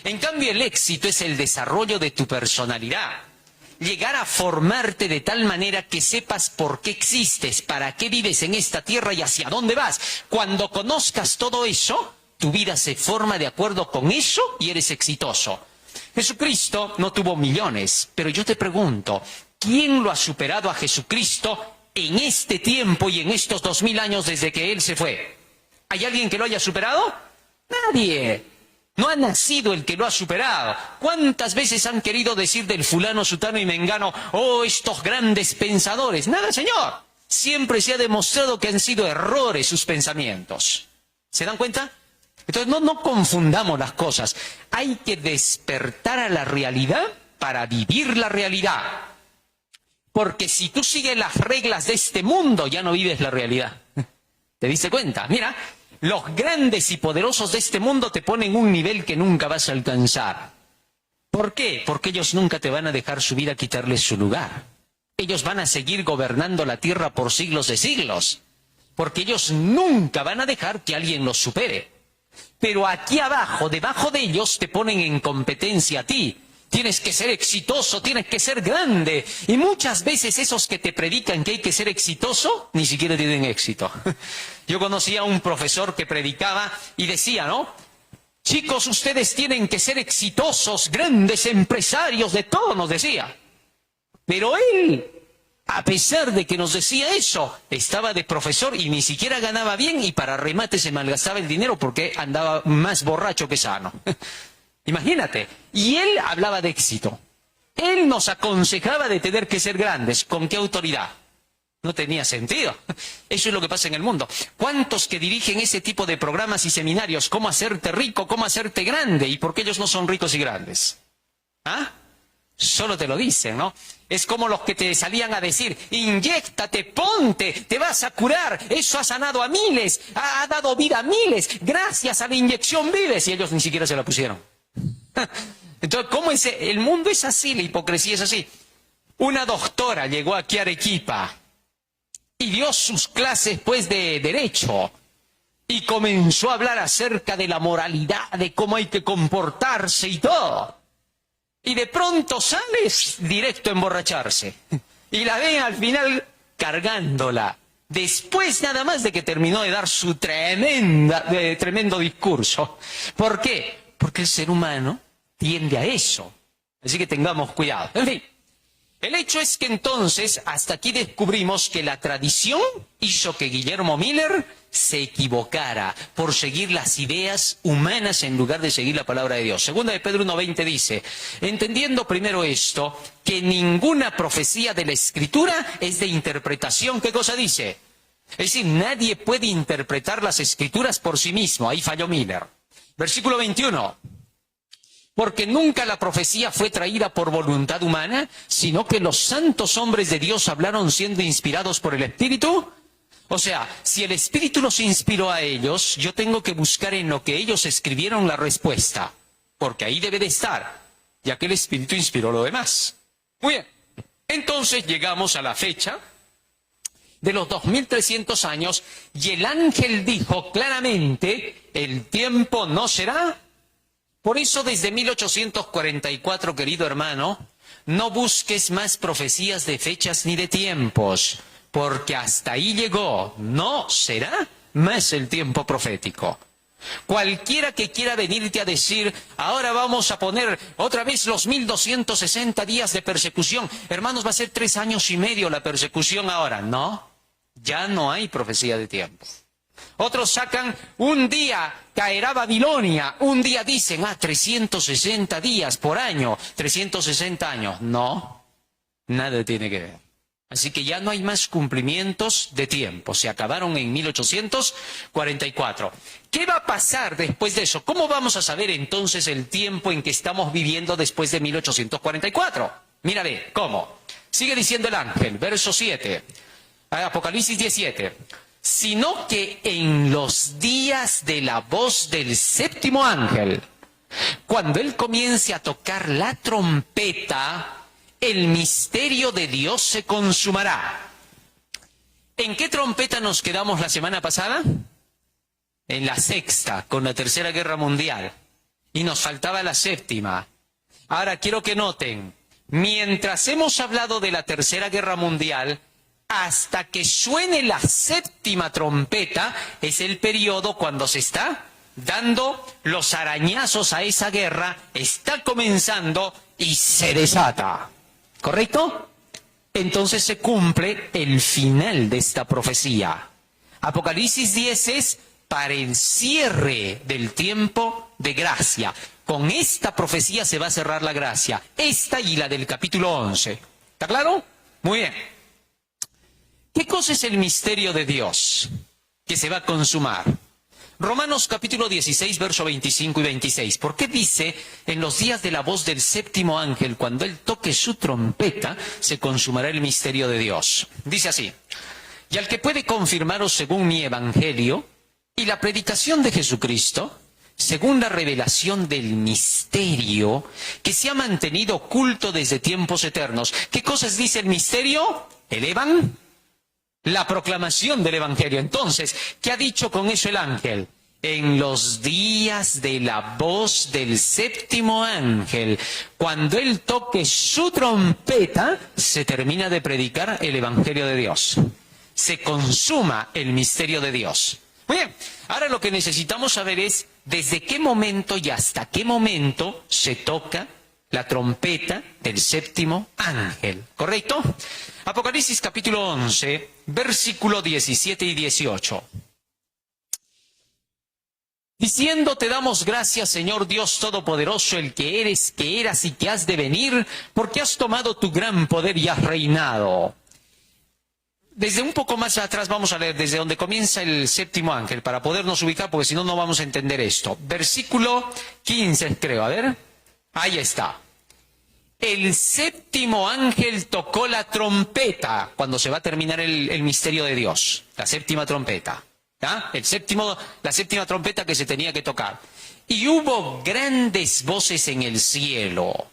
En cambio, el éxito es el desarrollo de tu personalidad. Llegar a formarte de tal manera que sepas por qué existes, para qué vives en esta tierra y hacia dónde vas. Cuando conozcas todo eso, tu vida se forma de acuerdo con eso y eres exitoso. Jesucristo no tuvo millones, pero yo te pregunto, ¿quién lo ha superado a Jesucristo en este tiempo y en estos 2000 años desde que Él se fue? ¿Hay alguien que lo haya superado? Nadie. No ha nacido el que lo ha superado. ¿Cuántas veces han querido decir del fulano, sutano y mengano, oh, estos grandes pensadores? Nada, señor. Siempre se ha demostrado que han sido errores sus pensamientos. ¿Se dan cuenta? Entonces no confundamos las cosas. Hay que despertar a la realidad para vivir la realidad. Porque si tú sigues las reglas de este mundo, ya no vives la realidad. ¿Te diste cuenta? Mira, los grandes y poderosos de este mundo te ponen un nivel que nunca vas a alcanzar. ¿Por qué? Porque ellos nunca te van a dejar subir a quitarles su lugar. Ellos van a seguir gobernando la tierra por siglos de siglos. Porque ellos nunca van a dejar que alguien los supere. Pero aquí abajo, debajo de ellos, te ponen en competencia a ti. Tienes que ser exitoso, tienes que ser grande. Y muchas veces esos que te predican que hay que ser exitoso, ni siquiera tienen éxito. Yo conocía a un profesor que predicaba y decía, ¿no? Chicos, ustedes tienen que ser exitosos, grandes empresarios, de todo nos decía. Pero él, a pesar de que nos decía eso, estaba de profesor y ni siquiera ganaba bien y para remate se malgastaba el dinero porque andaba más borracho que sano. Imagínate, y él hablaba de éxito. Él nos aconsejaba de tener que ser grandes. ¿Con qué autoridad? No tenía sentido. Eso es lo que pasa en el mundo. ¿Cuántos que dirigen ese tipo de programas y seminarios? ¿Cómo hacerte rico? ¿Cómo hacerte grande? ¿Y por qué ellos no son ricos y grandes? ¿Ah? Solo te lo dicen, ¿no? Es como los que te salían a decir, inyéctate, ponte, te vas a curar, eso ha sanado a miles, ha dado vida a miles, gracias a la inyección vives, y ellos ni siquiera se la pusieron. Entonces, ¿cómo es? El mundo es así, la hipocresía es así. Una doctora llegó aquí a Arequipa y dio sus clases, pues, de Derecho. Y comenzó a hablar acerca de la moralidad, de cómo hay que comportarse y todo. Y de pronto sales directo a emborracharse. Y la ven al final cargándola. Después nada más de que terminó de dar su tremendo discurso. ¿Por qué? Porque el ser humano tiende a eso. Así que tengamos cuidado. En fin, El hecho es que entonces, hasta aquí descubrimos que la tradición hizo que Guillermo Miller se equivocara por seguir las ideas humanas en lugar de seguir la palabra de Dios. Segunda de Pedro 1:20 dice, entendiendo primero esto, que ninguna profecía de la Escritura es de interpretación. ¿Qué cosa dice? Es decir, nadie puede interpretar las Escrituras por sí mismo. Ahí falló Miller. Versículo 21. Porque nunca la profecía fue traída por voluntad humana, sino que los santos hombres de Dios hablaron siendo inspirados por el Espíritu. O sea, si el Espíritu los inspiró a ellos, yo tengo que buscar en lo que ellos escribieron la respuesta, porque ahí debe de estar, ya que el Espíritu inspiró lo demás. Muy bien, entonces llegamos a la fecha de los 2300 años, y el ángel dijo claramente, el tiempo no será. Por eso desde 1844, querido hermano, no busques más profecías de fechas ni de tiempos, porque hasta ahí llegó, no será más el tiempo profético. Cualquiera que quiera venirte a decir, ahora vamos a poner otra vez los 1260 días de persecución, hermanos, va a ser 3 años y medio la persecución ahora. No, ya no hay profecía de tiempo. Otros sacan, un día caerá Babilonia, un día dicen, 360 días por año, 360 años. No, nada tiene que ver. Así que ya no hay más cumplimientos de tiempo, se acabaron en 1844. ¿Qué va a pasar después de eso? ¿Cómo vamos a saber entonces el tiempo en que estamos viviendo después de 1844? Mírale, ¿cómo? Sigue diciendo el ángel, verso 7, Apocalipsis 17. Sino que en los días de la voz del séptimo ángel, cuando él comience a tocar la trompeta, el misterio de Dios se consumará. ¿En qué trompeta nos quedamos la semana pasada? En la sexta, con la Tercera Guerra Mundial. Y nos faltaba la séptima. Ahora quiero que noten, mientras hemos hablado de la Tercera Guerra Mundial, hasta que suene la séptima trompeta, es el periodo cuando se está dando los arañazos a esa guerra, está comenzando y se desata. ¿Correcto? Entonces se cumple el final de esta profecía. Apocalipsis 10 es para el cierre del tiempo de gracia. Con esta profecía se va a cerrar la gracia. Esta y la del capítulo 11. ¿Está claro? Muy bien. ¿Qué cosa es el misterio de Dios que se va a consumar? Romanos capítulo 16, verso 25 y 26. ¿Por qué dice, en los días de la voz del séptimo ángel, cuando él toque su trompeta, se consumará el misterio de Dios? Dice así, y al que puede confirmaros según mi evangelio y la predicación de Jesucristo, según la revelación del misterio que se ha mantenido oculto desde tiempos eternos. ¿Qué cosas dice el misterio? El la proclamación del Evangelio. Entonces, ¿qué ha dicho con eso el ángel? En los días de la voz del séptimo ángel, cuando él toque su trompeta, se termina de predicar el Evangelio de Dios. Se consuma el misterio de Dios. Muy bien, ahora lo que necesitamos saber es desde qué momento y hasta qué momento se toca la trompeta del séptimo ángel. ¿Correcto? Apocalipsis capítulo 11, versículo 17 y 18. Diciendo, te damos gracias, Señor Dios Todopoderoso, el que eres, que eras y que has de venir, porque has tomado tu gran poder y has reinado. Desde un poco más atrás vamos a leer desde donde comienza el séptimo ángel, para podernos ubicar, porque si no, no vamos a entender esto. Versículo 15, creo, a ver. Ahí está. El séptimo ángel tocó la trompeta, cuando se va a terminar el misterio de Dios. La séptima trompeta. ¿Ya? La séptima trompeta que se tenía que tocar. Y hubo grandes voces en el cielo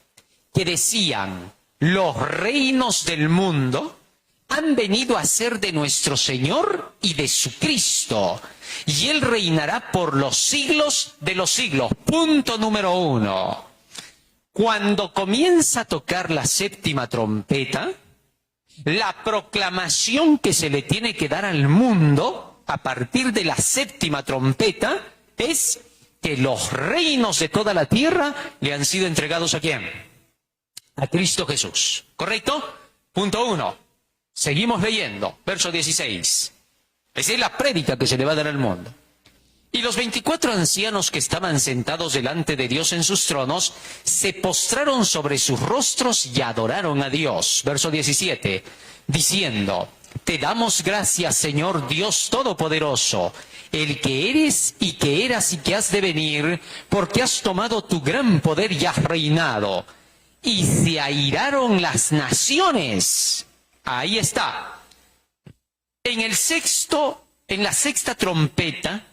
que decían, los reinos del mundo han venido a ser de nuestro Señor y de su Cristo, y Él reinará por los siglos de los siglos. Punto número 1. Cuando comienza a tocar la séptima trompeta, la proclamación que se le tiene que dar al mundo a partir de la séptima trompeta es que los reinos de toda la tierra le han sido entregados ¿a quién? a Cristo Jesús. ¿Correcto? Punto 1. Seguimos leyendo, verso 16. Esa es la prédica que se le va a dar al mundo. Y los 24 ancianos que estaban sentados delante de Dios en sus tronos, se postraron sobre sus rostros y adoraron a Dios. Verso 17, diciendo, te damos gracias, Señor Dios Todopoderoso, el que eres y que eras y que has de venir, porque has tomado tu gran poder y has reinado. Y se airaron las naciones. Ahí está. En la sexta trompeta,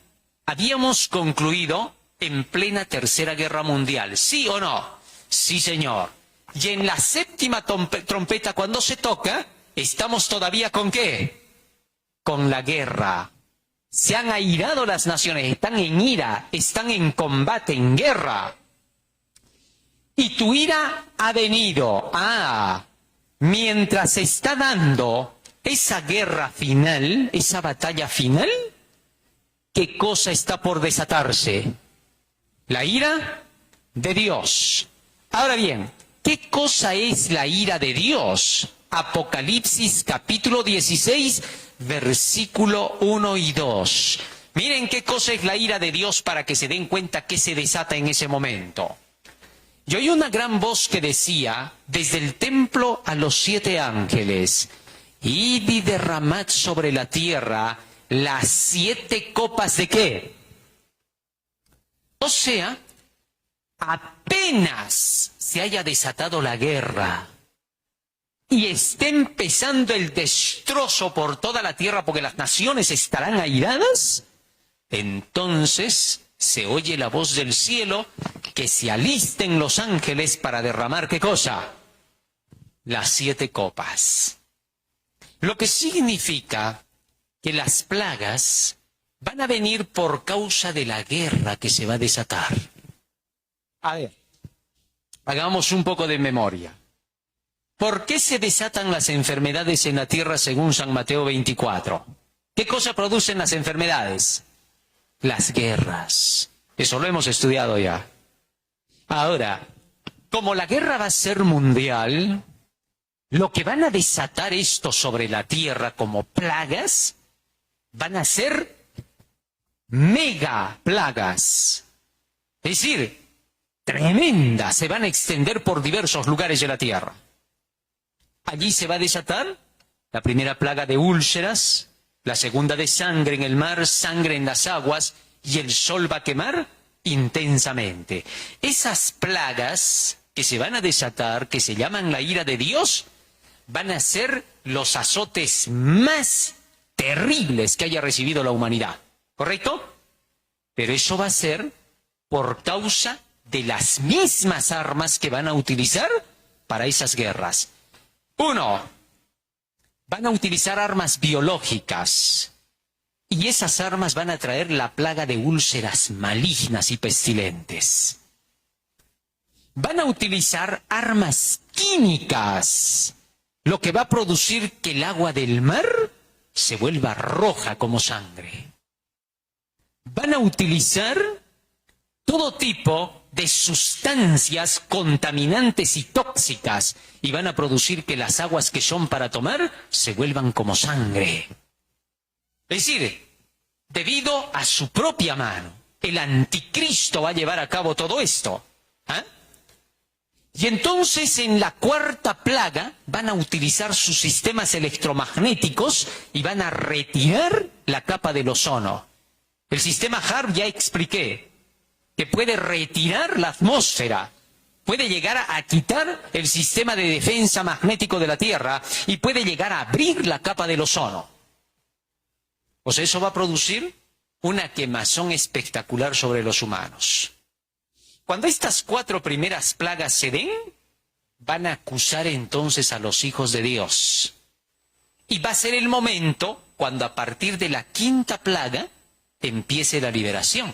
habíamos concluido en plena Tercera Guerra Mundial. ¿Sí o no? Sí, señor. Y en la séptima trompeta, cuando se toca, estamos todavía ¿con qué? Con la guerra. Se han airado las naciones, están en ira, están en combate, en guerra. Y tu ira ha venido. Mientras se está dando esa guerra final, esa batalla final, ¿qué cosa está por desatarse? La ira de Dios. Ahora bien, ¿qué cosa es la ira de Dios? Apocalipsis capítulo 16, versículo 1 y 2. Miren qué cosa es la ira de Dios para que se den cuenta que se desata en ese momento. Y oí una gran voz que decía, desde el templo a los 7 ángeles, id y derramad sobre la tierra las 7 copas de ¿qué? O sea, apenas se haya desatado la guerra y esté empezando el destrozo por toda la tierra porque las naciones estarán airadas, entonces se oye la voz del cielo que se alisten los ángeles para derramar ¿qué cosa? Las 7 copas. Lo que significa que las plagas van a venir por causa de la guerra que se va a desatar. A ver, hagamos un poco de memoria. ¿Por qué se desatan las enfermedades en la tierra según San Mateo 24? ¿Qué cosa producen las enfermedades? Las guerras. Eso lo hemos estudiado ya. Ahora, como la guerra va a ser mundial, lo que van a desatar esto sobre la tierra como plagas van a ser mega plagas. Es decir, tremendas, se van a extender por diversos lugares de la tierra. Allí se va a desatar la primera plaga de úlceras, la segunda de sangre en el mar, sangre en las aguas, y el sol va a quemar intensamente. Esas plagas que se van a desatar, que se llaman la ira de Dios, van a ser los azotes más terribles que haya recibido la humanidad. ¿Correcto? Pero eso va a ser por causa de las mismas armas que van a utilizar para esas guerras. 1. Van a utilizar armas biológicas. Y esas armas van a traer la plaga de úlceras malignas y pestilentes. Van a utilizar armas químicas, lo que va a producir que el agua del mar se vuelva roja como sangre. Van a utilizar todo tipo de sustancias contaminantes y tóxicas y van a producir que las aguas que son para tomar se vuelvan como sangre. Es decir, debido a su propia mano, el anticristo va a llevar a cabo todo esto. Y entonces en la cuarta plaga van a utilizar sus sistemas electromagnéticos y van a retirar la capa del ozono. El sistema HAARP ya expliqué que puede retirar la atmósfera, puede llegar a quitar el sistema de defensa magnético de la Tierra y puede llegar a abrir la capa del ozono. Pues eso va a producir una quemazón espectacular sobre los humanos. Cuando estas 4 primeras plagas se den, van a acusar entonces a los hijos de Dios. Y va a ser el momento cuando a partir de la 5ª plaga empiece la liberación.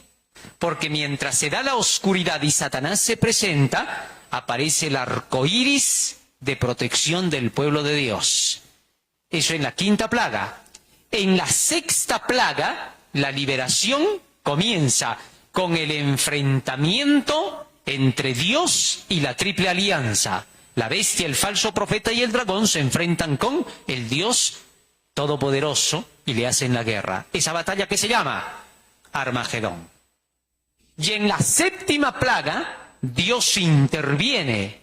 Porque mientras se da la oscuridad y Satanás se presenta, aparece el arco iris de protección del pueblo de Dios. Eso en la 5ª plaga. En la 6ª plaga, la liberación comienza con el enfrentamiento entre Dios y la triple alianza. La bestia, el falso profeta y el dragón se enfrentan con el Dios Todopoderoso y le hacen la guerra. Esa batalla que se llama Armagedón. Y en la séptima plaga, Dios interviene.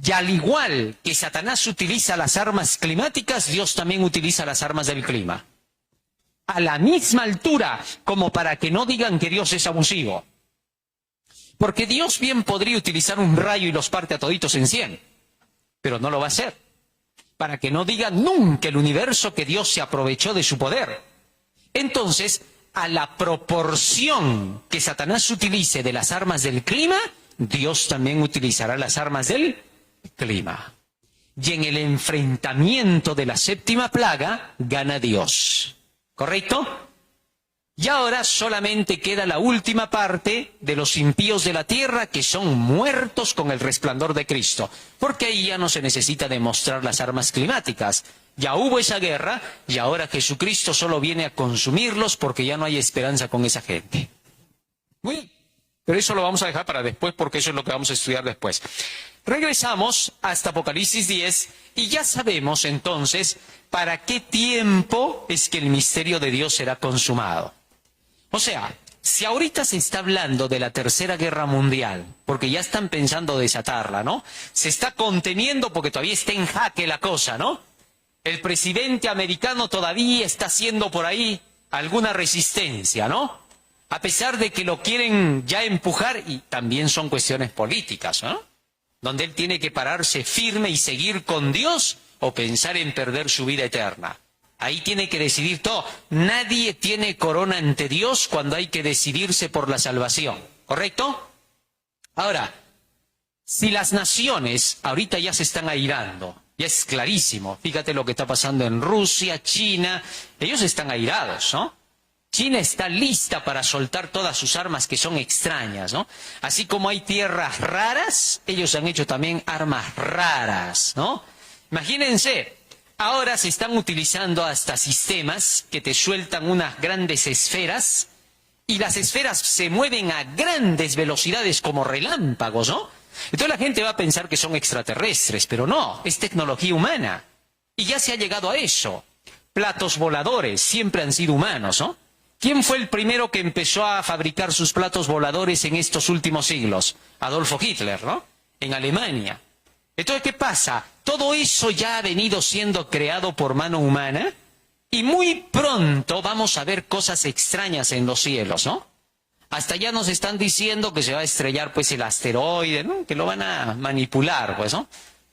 Y al igual que Satanás utiliza las armas climáticas, Dios también utiliza las armas del clima. A la misma altura, como para que no digan que Dios es abusivo. Porque Dios bien podría utilizar un rayo y los parte a toditos en 100, pero no lo va a hacer. Para que no digan nunca el universo que Dios se aprovechó de su poder. Entonces, a la proporción que Satanás utilice de las armas del clima, Dios también utilizará las armas del clima. Y en el enfrentamiento de la séptima plaga, gana Dios. ¿Correcto? Y ahora solamente queda la última parte de los impíos de la tierra, que son muertos con el resplandor de Cristo. Porque ahí ya no se necesita demostrar las armas climáticas. Ya hubo esa guerra y ahora Jesucristo solo viene a consumirlos porque ya no hay esperanza con esa gente. Muy bien. Pero eso lo vamos a dejar para después porque eso es lo que vamos a estudiar después. Regresamos hasta Apocalipsis 10 y ya sabemos entonces para qué tiempo es que el misterio de Dios será consumado. O sea, si ahorita se está hablando de la Tercera Guerra Mundial, porque ya están pensando desatarla, ¿no? Se está conteniendo porque todavía está en jaque la cosa, ¿no? El presidente americano todavía está haciendo por ahí alguna resistencia, ¿no? A pesar de que lo quieren ya empujar, y también son cuestiones políticas, ¿no? Donde él tiene que pararse firme y seguir con Dios o pensar en perder su vida eterna. Ahí tiene que decidir todo. Nadie tiene corona ante Dios cuando hay que decidirse por la salvación. ¿Correcto? Ahora, si las naciones ahorita ya se están airando, ya es clarísimo. Fíjate lo que está pasando en Rusia, China. Ellos están airados, ¿no? China está lista para soltar todas sus armas que son extrañas, ¿no? Así como hay tierras raras, ellos han hecho también armas raras, ¿no? Imagínense, ahora se están utilizando hasta sistemas que te sueltan unas grandes esferas y las esferas se mueven a grandes velocidades como relámpagos, ¿no? Entonces la gente va a pensar que son extraterrestres, pero no, es tecnología humana. Y ya se ha llegado a eso. Platos voladores siempre han sido humanos, ¿no? ¿Quién fue el primero que empezó a fabricar sus platos voladores en estos últimos siglos? Adolfo Hitler, ¿no? En Alemania. Entonces, ¿qué pasa? Todo eso ya ha venido siendo creado por mano humana y muy pronto vamos a ver cosas extrañas en los cielos, ¿no? Hasta ya nos están diciendo que se va a estrellar pues el asteroide, ¿no? Que lo van a manipular, pues, ¿no?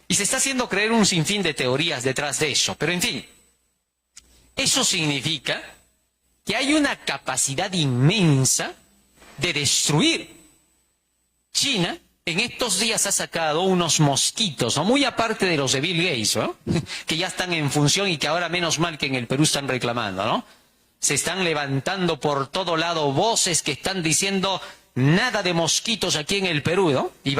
Y se está haciendo creer un sinfín de teorías detrás de eso. Pero en fin, eso significa que hay una capacidad inmensa de destruir. China en estos días ha sacado unos mosquitos, ¿no? Muy aparte de los de Bill Gates, ¿no? Que ya están en función y que ahora menos mal que en el Perú están reclamando, ¿no? Se están levantando por todo lado voces que están diciendo nada de mosquitos aquí en el Perú, ¿no? Y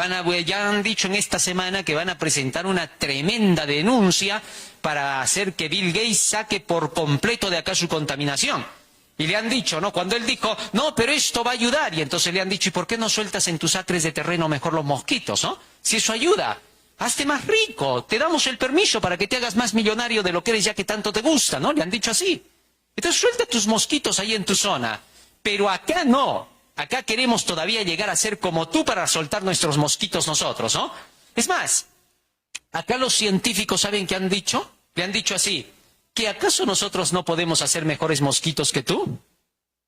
ya han dicho en esta semana que van a presentar una tremenda denuncia para hacer que Bill Gates saque por completo de acá su contaminación. Y le han dicho, ¿no? Cuando él dijo, no, pero esto va a ayudar. Y entonces le han dicho, ¿y por qué no sueltas en tus acres de terreno mejor los mosquitos, ¿no? Si eso ayuda, hazte más rico, te damos el permiso para que te hagas más millonario de lo que eres ya que tanto te gusta, ¿no? Le han dicho así. Entonces suelta tus mosquitos ahí en tu zona. Pero acá no. Acá queremos todavía llegar a ser como tú para soltar nuestros mosquitos nosotros, ¿no? Es más, acá los científicos, ¿saben qué han dicho? Le han dicho así, ¿que acaso nosotros no podemos hacer mejores mosquitos que tú?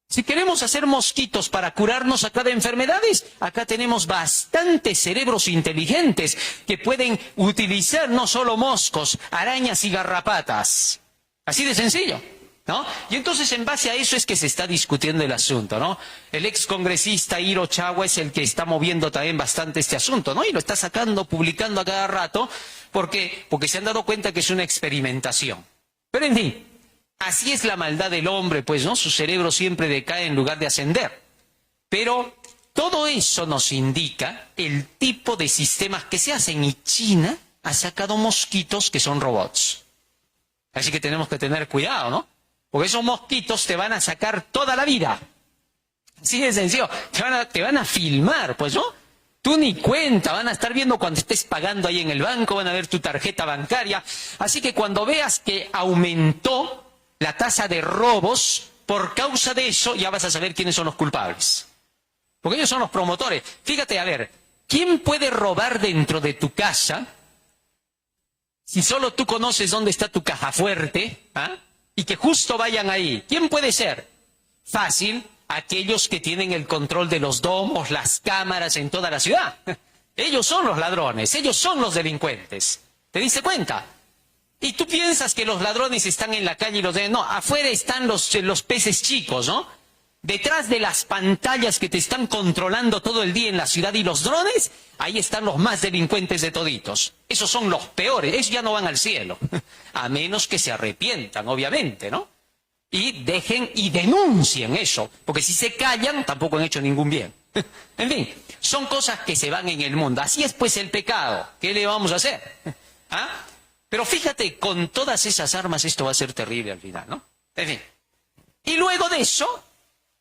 Si queremos hacer mosquitos para curarnos acá de enfermedades, acá tenemos bastantes cerebros inteligentes que pueden utilizar no solo moscos, arañas y garrapatas. Así de sencillo, ¿no? Y entonces en base a eso es que se está discutiendo el asunto, ¿no? El ex congresista Hiro Chagua es el que está moviendo también bastante este asunto, ¿no? Y lo está sacando, publicando a cada rato, porque se han dado cuenta que es una experimentación. Pero en fin, así es la maldad del hombre, pues, ¿no? Su cerebro siempre decae en lugar de ascender. Pero todo eso nos indica el tipo de sistemas que se hacen y China ha sacado mosquitos que son robots. Así que tenemos que tener cuidado, ¿no? Porque esos mosquitos te van a sacar toda la vida. Así de sencillo, te van a filmar, pues, ¿no? Tú ni cuenta, van a estar viendo cuando estés pagando ahí en el banco, van a ver tu tarjeta bancaria. Así que cuando veas que aumentó la tasa de robos, por causa de eso ya vas a saber quiénes son los culpables. Porque ellos son los promotores. Fíjate, a ver, ¿quién puede robar dentro de tu casa si solo tú conoces dónde está tu caja fuerte? ¿Ah? Y que justo vayan ahí. ¿Quién puede ser? Fácil, aquellos que tienen el control de los domos, las cámaras en toda la ciudad. Ellos son los ladrones, ellos son los delincuentes. ¿Te diste cuenta? Y tú piensas que los ladrones están en la calle y los de... No, afuera están los peces chicos, ¿no? Detrás de las pantallas que te están controlando todo el día en la ciudad y los drones, ahí están los más delincuentes de toditos. Esos son los peores, ellos ya no van al cielo. A menos que se arrepientan, obviamente, ¿no? Y dejen y denuncien eso, porque si se callan tampoco han hecho ningún bien. En fin, son cosas que se van en el mundo. Así es pues el pecado. ¿Qué le vamos a hacer? ¿Ah? Pero fíjate, con todas esas armas esto va a ser terrible al final, ¿no? En fin. Y luego de eso,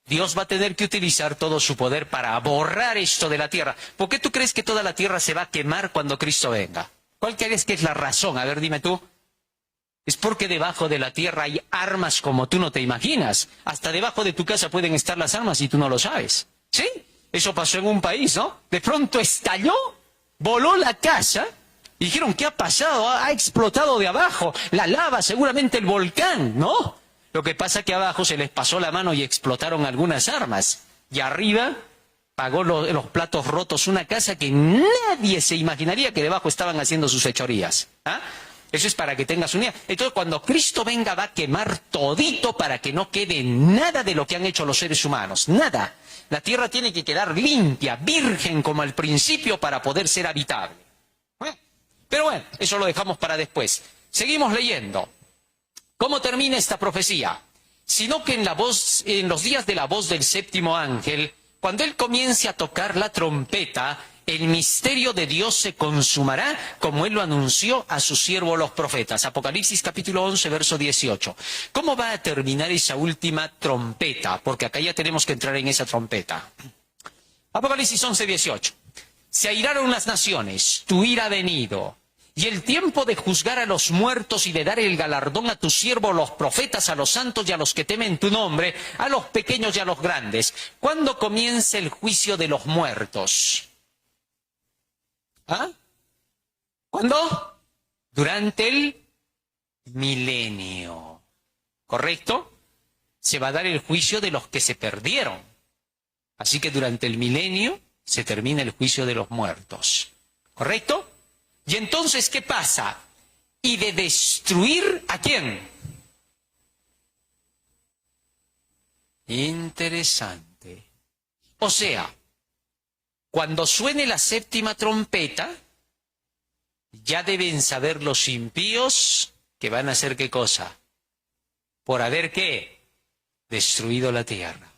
Dios va a tener que utilizar todo su poder para borrar esto de la tierra. ¿Por qué tú crees que toda la tierra se va a quemar cuando Cristo venga? ¿Cuál crees que es la razón? A ver, dime tú. Es porque debajo de la tierra hay armas como tú no te imaginas. Hasta debajo de tu casa pueden estar las armas y tú no lo sabes. ¿Sí? Eso pasó en un país, ¿no? De pronto estalló, voló la casa y dijeron, ¿qué ha pasado? Ha explotado de abajo. La lava, seguramente el volcán, ¿no? Lo que pasa es que abajo se les pasó la mano y explotaron algunas armas. Y arriba pagó los platos rotos una casa que nadie se imaginaría que debajo estaban haciendo sus fechorías. ¿Ah? Eso es para que tengas una idea. Entonces, cuando Cristo venga, va a quemar todito para que no quede nada de lo que han hecho los seres humanos. Nada. La tierra tiene que quedar limpia, virgen como al principio para poder ser habitable. Pero bueno, eso lo dejamos para después. Seguimos leyendo. ¿Cómo termina esta profecía? Sino que en los días de la voz del séptimo ángel, cuando él comience a tocar la trompeta, el misterio de Dios se consumará como él lo anunció a sus siervos los profetas. Apocalipsis capítulo 11, verso 18. ¿Cómo va a terminar esa última trompeta? Porque acá ya tenemos que entrar en esa trompeta. Apocalipsis 11, 18. Se airaron las naciones, tu ira ha venido. Y el tiempo de juzgar a los muertos y de dar el galardón a tus siervos, los profetas, a los santos y a los que temen tu nombre, a los pequeños y a los grandes. ¿Cuándo comienza el juicio de los muertos? ¿Ah? ¿Cuándo? Durante el milenio. ¿Correcto? Se va a dar el juicio de los que se perdieron. Así que durante el milenio se termina el juicio de los muertos. ¿Correcto? Y entonces, ¿qué pasa? ¿Y de destruir a quién? Interesante. O sea, cuando suene la séptima trompeta, ya deben saber los impíos que van a hacer qué cosa. Por haber, ¿qué? Destruido la tierra.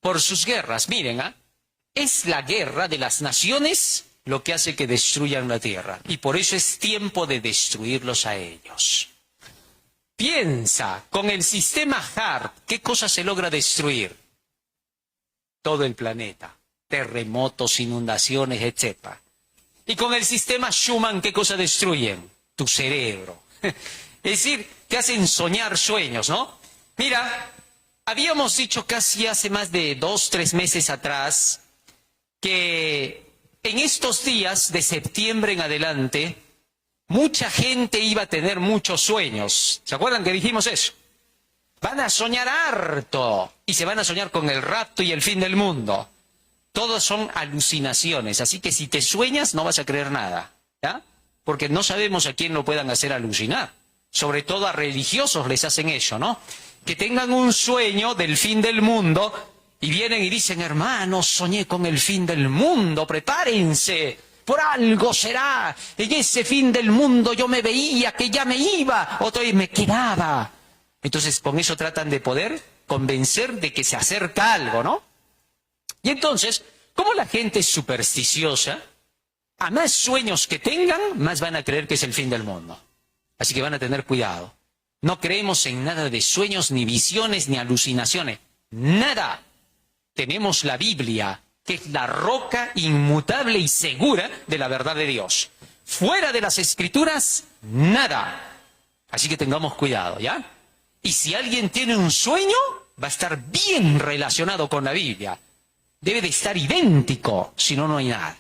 Por sus guerras, miren, es la guerra de las naciones lo que hace que destruyan la tierra. Y por eso es tiempo de destruirlos a ellos. Piensa, con el sistema HAARP, ¿qué cosa se logra destruir? Todo el planeta. Terremotos, inundaciones, etc. Y con el sistema Schumann, ¿qué cosa destruyen? Tu cerebro. Es decir, te hacen soñar sueños, ¿no? Mira, habíamos dicho casi hace más de 2, 3 meses atrás que en estos días de septiembre en adelante, mucha gente iba a tener muchos sueños. ¿Se acuerdan que dijimos eso? Van a soñar harto y se van a soñar con el rapto y el fin del mundo. Todos son alucinaciones, así que si te sueñas no vas a creer nada, ¿ya? Porque no sabemos a quién lo puedan hacer alucinar. Sobre todo a religiosos les hacen eso, ¿no? Que tengan un sueño del fin del mundo y vienen y dicen, hermanos, soñé con el fin del mundo, prepárense, por algo será. En ese fin del mundo yo me veía que ya me iba, otra vez me quedaba. Entonces con eso tratan de poder convencer de que se acerca algo, ¿no? Y entonces, como la gente es supersticiosa, a más sueños que tengan, más van a creer que es el fin del mundo. Así que van a tener cuidado. No creemos en nada de sueños, ni visiones, ni alucinaciones. Nada. Tenemos la Biblia que es la roca inmutable y segura de la verdad de Dios. Fuera de las Escrituras, nada. Así que tengamos cuidado, ¿ya? Y si alguien tiene un sueño, va a estar bien relacionado con la Biblia. Debe de estar idéntico, si no, no hay nada.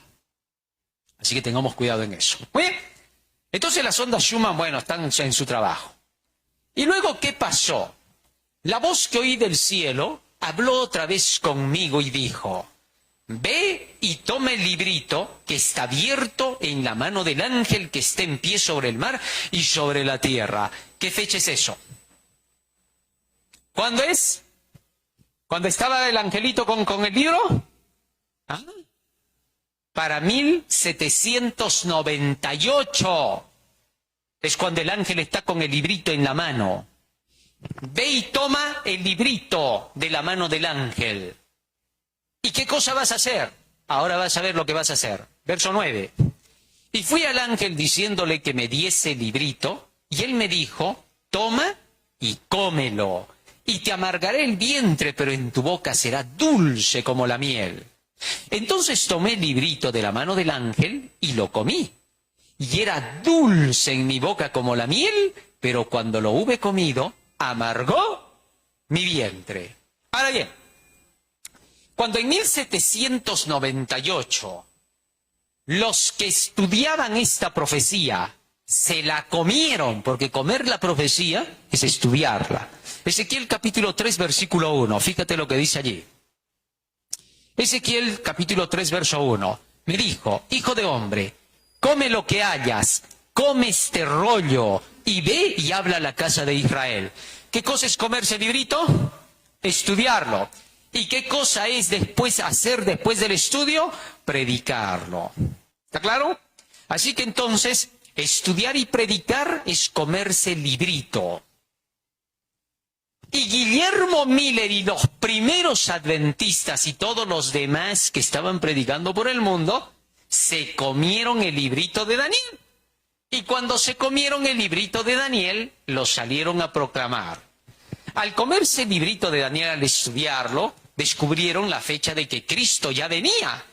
Así que tengamos cuidado en eso. Muy bien. Entonces las ondas Schumann, bueno, están en su trabajo. Y luego, ¿qué pasó? La voz que oí del cielo habló otra vez conmigo y dijo: ve y toma el librito que está abierto en la mano del ángel que está en pie sobre el mar y sobre la tierra. ¿Qué fecha es eso? ¿Cuándo es? ¿Cuándo estaba el angelito con el libro? ¿Ah? Para 1798. Es cuando el ángel está con el librito en la mano. Ve y toma el librito de la mano del ángel. ¿Y qué cosa vas a hacer? Ahora vas a ver lo que vas a hacer. Verso 9. Y fui al ángel diciéndole que me diese el librito, y él me dijo: toma y cómelo, y te amargaré el vientre, pero en tu boca será dulce como la miel. Entonces tomé el librito de la mano del ángel y lo comí. Y era dulce en mi boca como la miel, pero cuando lo hube comido, amargó mi vientre. Ahora bien, cuando en 1798 los que estudiaban esta profecía se la comieron, porque comer la profecía es estudiarla. Ezequiel capítulo 3, versículo 1, fíjate lo que dice allí. Ezequiel capítulo 3, verso 1, me dijo: hijo de hombre, come lo que hayas, come este rollo, y ve y habla a la casa de Israel. ¿Qué cosa es comerse el librito? Estudiarlo. ¿Y qué cosa es hacer después del estudio? Predicarlo. ¿Está claro? Así que entonces, estudiar y predicar es comerse el librito. Y Guillermo Miller y los primeros adventistas y todos los demás que estaban predicando por el mundo se comieron el librito de Daniel. Y cuando se comieron el librito de Daniel, lo salieron a proclamar. Al comerse el librito de Daniel, al estudiarlo, descubrieron la fecha de que Cristo ya venía.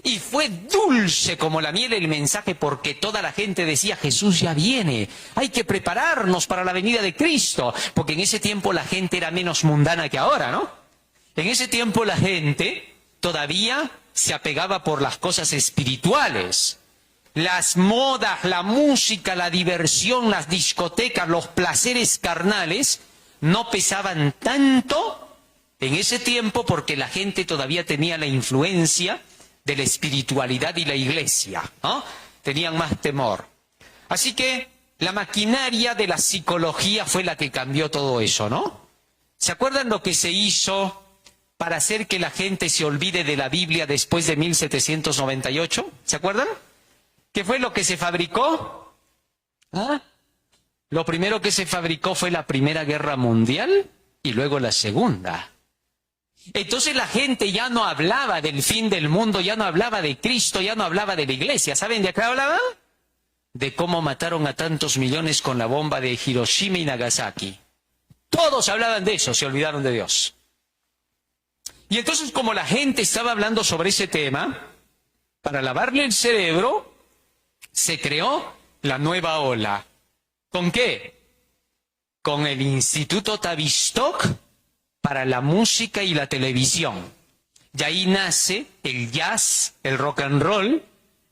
Y fue dulce como la miel el mensaje, porque toda la gente decía: Jesús ya viene, hay que prepararnos para la venida de Cristo. Porque en ese tiempo la gente era menos mundana que ahora, ¿no? En ese tiempo la gente todavía se apegaba por las cosas espirituales. Las modas, la música, la diversión, las discotecas, los placeres carnales no pesaban tanto en ese tiempo, porque la gente todavía tenía la influencia de la espiritualidad y la iglesia, ¿no? Tenían más temor. Así que la maquinaria de la psicología fue la que cambió todo eso, ¿no? ¿Se acuerdan lo que se hizo para hacer que la gente se olvide de la Biblia después de 1798? ¿Se acuerdan? ¿Qué fue lo que se fabricó? ¿Ah? Lo primero que se fabricó fue la Primera Guerra Mundial y luego la Segunda. Entonces la gente ya no hablaba del fin del mundo, ya no hablaba de Cristo, ya no hablaba de la iglesia. ¿Saben de qué hablaba? De cómo mataron a tantos millones con la bomba de Hiroshima y Nagasaki. Todos hablaban de eso, se olvidaron de Dios. Y entonces, como la gente estaba hablando sobre ese tema, para lavarle el cerebro, se creó la nueva ola. ¿Con qué? Con el Instituto Tavistock para la música y la televisión. Y ahí nace el jazz, el rock and roll,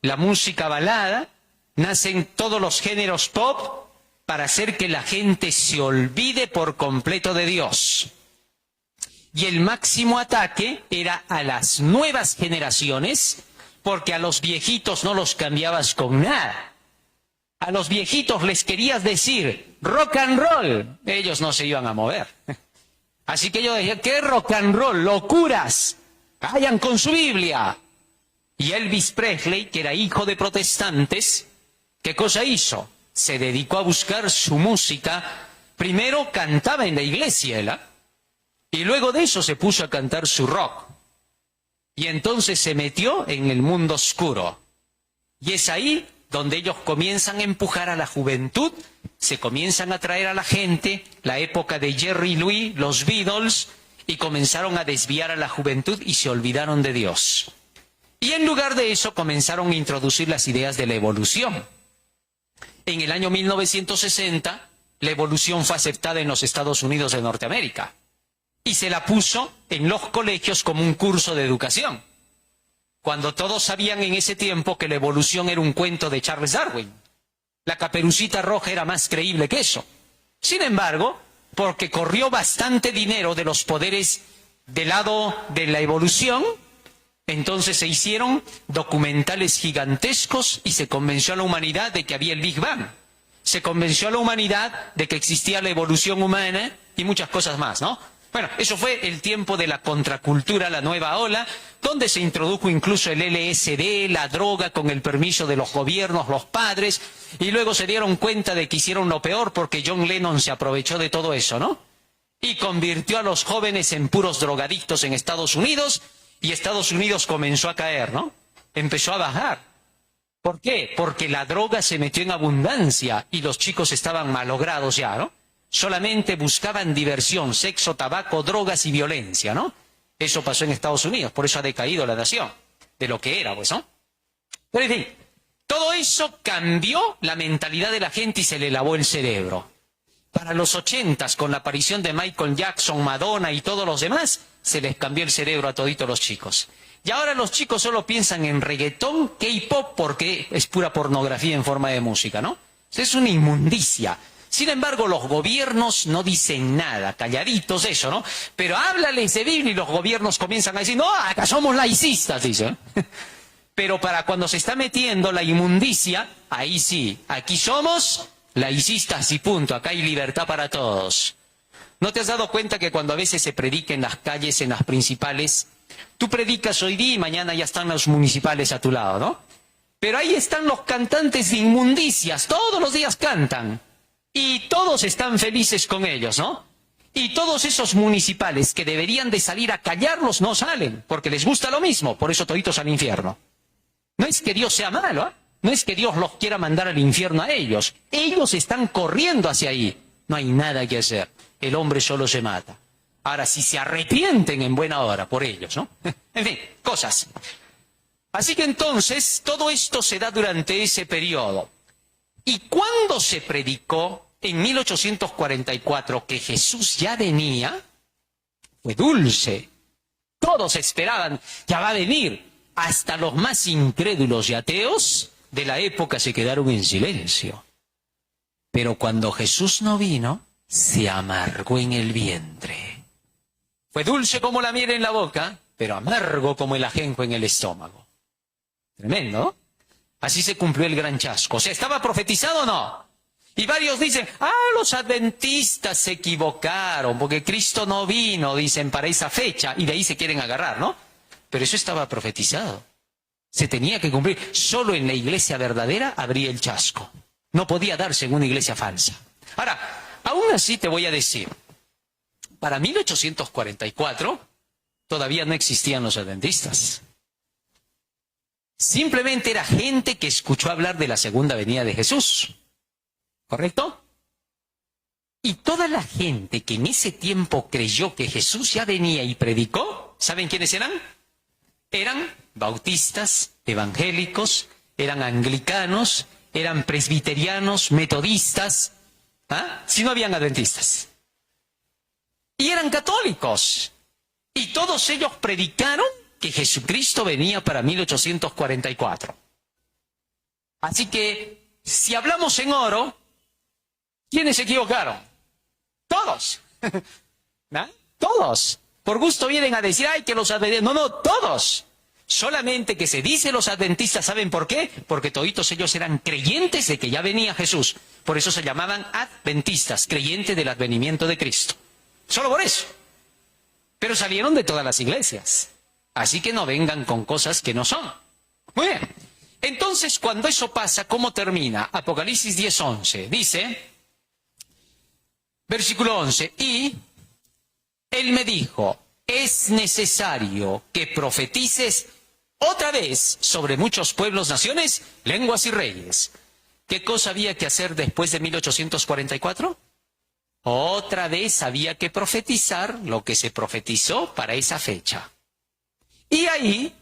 la música balada, nacen todos los géneros pop para hacer que la gente se olvide por completo de Dios. Y el máximo ataque era a las nuevas generaciones, porque a los viejitos no los cambiabas con nada. A los viejitos les querías decir rock and roll, ellos no se iban a mover. Así que yo decía: ¿qué rock and roll? ¡Locuras! ¡Vayan con su Biblia! Y Elvis Presley, que era hijo de protestantes, ¿qué cosa hizo? Se dedicó a buscar su música. Primero cantaba en la iglesia, ¿eh? Y luego de eso se puso a cantar su rock. Y entonces se metió en el mundo oscuro. Y es ahí donde ellos comienzan a empujar a la juventud, se comienzan a traer a la gente, la época de Jerry Lee, los Beatles, y comenzaron a desviar a la juventud y se olvidaron de Dios. Y en lugar de eso comenzaron a introducir las ideas de la evolución. En el año 1960, la evolución fue aceptada en los Estados Unidos de Norteamérica y se la puso en los colegios como un curso de educación, cuando todos sabían en ese tiempo que la evolución era un cuento de Charles Darwin. La Caperucita Roja era más creíble que eso. Sin embargo, porque corrió bastante dinero de los poderes del lado de la evolución, entonces se hicieron documentales gigantescos y se convenció a la humanidad de que había el Big Bang. Se convenció a la humanidad de que existía la evolución humana y muchas cosas más, ¿no? Bueno, eso fue el tiempo de la contracultura, la nueva ola, donde se introdujo incluso el LSD, la droga, con el permiso de los gobiernos, los padres, y luego se dieron cuenta de que hicieron lo peor porque John Lennon se aprovechó de todo eso, ¿no? Y convirtió a los jóvenes en puros drogadictos en Estados Unidos, y Estados Unidos comenzó a caer, ¿no? Empezó a bajar. ¿Por qué? Porque la droga se metió en abundancia y los chicos estaban malogrados ya, ¿no? Solamente buscaban diversión, sexo, tabaco, drogas y violencia, ¿no? Eso pasó en Estados Unidos, por eso ha decaído la nación, de lo que era, pues, ¿no? Pero en fin, todo eso cambió la mentalidad de la gente y se le lavó el cerebro. Para los 80s, con la aparición de Michael Jackson, Madonna y todos los demás, se les cambió el cerebro a toditos los chicos. Y ahora los chicos solo piensan en reggaetón, K-pop, porque es pura pornografía en forma de música, ¿no? Es una inmundicia. Sin embargo, los gobiernos no dicen nada, calladitos eso, ¿no? Pero háblales de Biblia y los gobiernos comienzan a decir, no, acá somos laicistas, dicen. Pero para cuando se está metiendo la inmundicia, ahí sí, aquí somos laicistas y punto, acá hay libertad para todos. ¿No te has dado cuenta que cuando a veces se predica en las calles, en las principales, tú predicas hoy día y mañana ya están los municipales a tu lado, ¿no? Pero ahí están los cantantes de inmundicias, todos los días cantan. Y todos están felices con ellos, ¿no? Y todos esos municipales que deberían de salir a callarlos no salen, porque les gusta lo mismo, por eso toditos al infierno. No es que Dios sea malo, ¿eh? No es que Dios los quiera mandar al infierno a ellos. Ellos están corriendo hacia ahí. No hay nada que hacer. El hombre solo se mata. Ahora, si se arrepienten en buena hora por ellos, ¿no? En fin, cosas. Así que entonces, todo esto se da durante ese periodo. ¿Y cuándo se predicó en 1844 que Jesús ya venía? Fue dulce. Todos esperaban, ya va a venir. Hasta los más incrédulos y ateos de la época se quedaron en silencio. Pero cuando Jesús no vino, se amargó en el vientre. Fue dulce como la miel en la boca, pero amargo como el ajenjo en el estómago. Tremendo, ¿no? Así se cumplió el gran chasco. O sea, ¿estaba profetizado o no? Y varios dicen, los adventistas se equivocaron, porque Cristo no vino, dicen, para esa fecha, y de ahí se quieren agarrar, ¿no? Pero eso estaba profetizado. Se tenía que cumplir. Solo en la iglesia verdadera habría el chasco. No podía darse en una iglesia falsa. Ahora, aún así te voy a decir, para 1844 todavía no existían los adventistas. Simplemente era gente que escuchó hablar de la segunda venida de Jesús. ¿Correcto? Y toda la gente que en ese tiempo creyó que Jesús ya venía y predicó, ¿saben quiénes eran? Eran bautistas, evangélicos, eran anglicanos, eran presbiterianos, metodistas, si no habían adventistas. Y eran católicos. Y todos ellos predicaron que Jesucristo venía para 1844. Así que, si hablamos en oro, ¿quiénes se equivocaron? Todos. ¿No? Todos. Por gusto vienen a decir, ay, que los adventistas. No, todos. Solamente que se dice los adventistas, ¿saben por qué? Porque toditos ellos eran creyentes de que ya venía Jesús. Por eso se llamaban adventistas, creyentes del advenimiento de Cristo. Solo por eso. Pero salieron de todas las iglesias. Así que no vengan con cosas que no son. Muy bien. Entonces, cuando eso pasa, ¿cómo termina? Apocalipsis 10:11. Dice, versículo 11, y él me dijo, es necesario que profetices otra vez sobre muchos pueblos, naciones, lenguas y reyes. ¿Qué cosa había que hacer después de 1844? Otra vez había que profetizar lo que se profetizó para esa fecha. Y ahí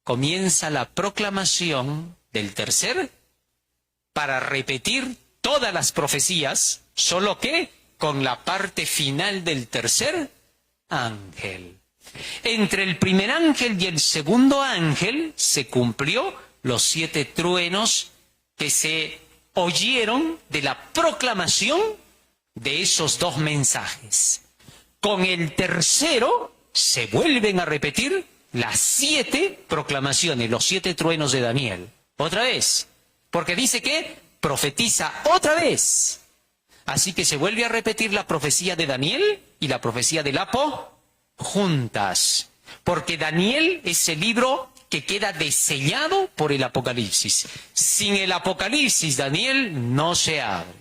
comienza la proclamación del tercer para repetir todas las profecías, solo que con la parte final del tercer ángel. Entre el primer ángel y el segundo ángel se cumplió los 7 truenos que se oyeron de la proclamación de esos 2 mensajes. Con el tercero se vuelven a repetir las 7 proclamaciones, los 7 truenos de Daniel. Otra vez, porque dice que profetiza otra vez. Así que se vuelve a repetir la profecía de Daniel y la profecía del Apo juntas. Porque Daniel es el libro que queda desellado por el Apocalipsis. Sin el Apocalipsis, Daniel no se abre.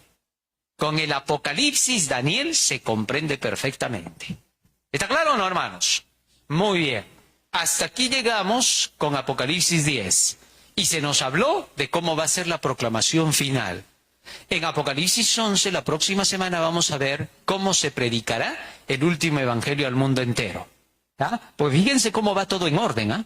Con el Apocalipsis, Daniel se comprende perfectamente. ¿Está claro o no, hermanos? Muy bien. Hasta aquí llegamos con Apocalipsis 10. Y se nos habló de cómo va a ser la proclamación final. En Apocalipsis 11, la próxima semana vamos a ver cómo se predicará el último evangelio al mundo entero. ¿Ah? Pues fíjense cómo va todo en orden. ¿Ah?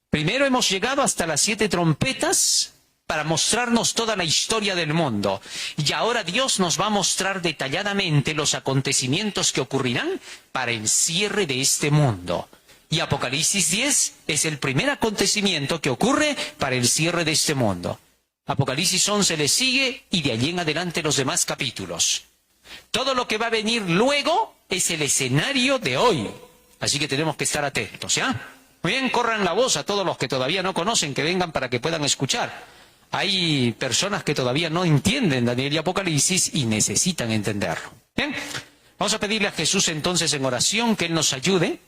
Primero hemos llegado hasta las 7 trompetas para mostrarnos toda la historia del mundo. Y ahora Dios nos va a mostrar detalladamente los acontecimientos que ocurrirán para el cierre de este mundo. Y Apocalipsis 10 es el primer acontecimiento que ocurre para el cierre de este mundo. Apocalipsis 11 le sigue y de allí en adelante los demás capítulos. Todo lo que va a venir luego es el escenario de hoy. Así que tenemos que estar atentos, ¿ya? Muy bien, corran la voz a todos los que todavía no conocen, que vengan para que puedan escuchar. Hay personas que todavía no entienden Daniel y Apocalipsis y necesitan entenderlo. Bien, vamos a pedirle a Jesús entonces en oración que Él nos ayude.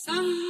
Some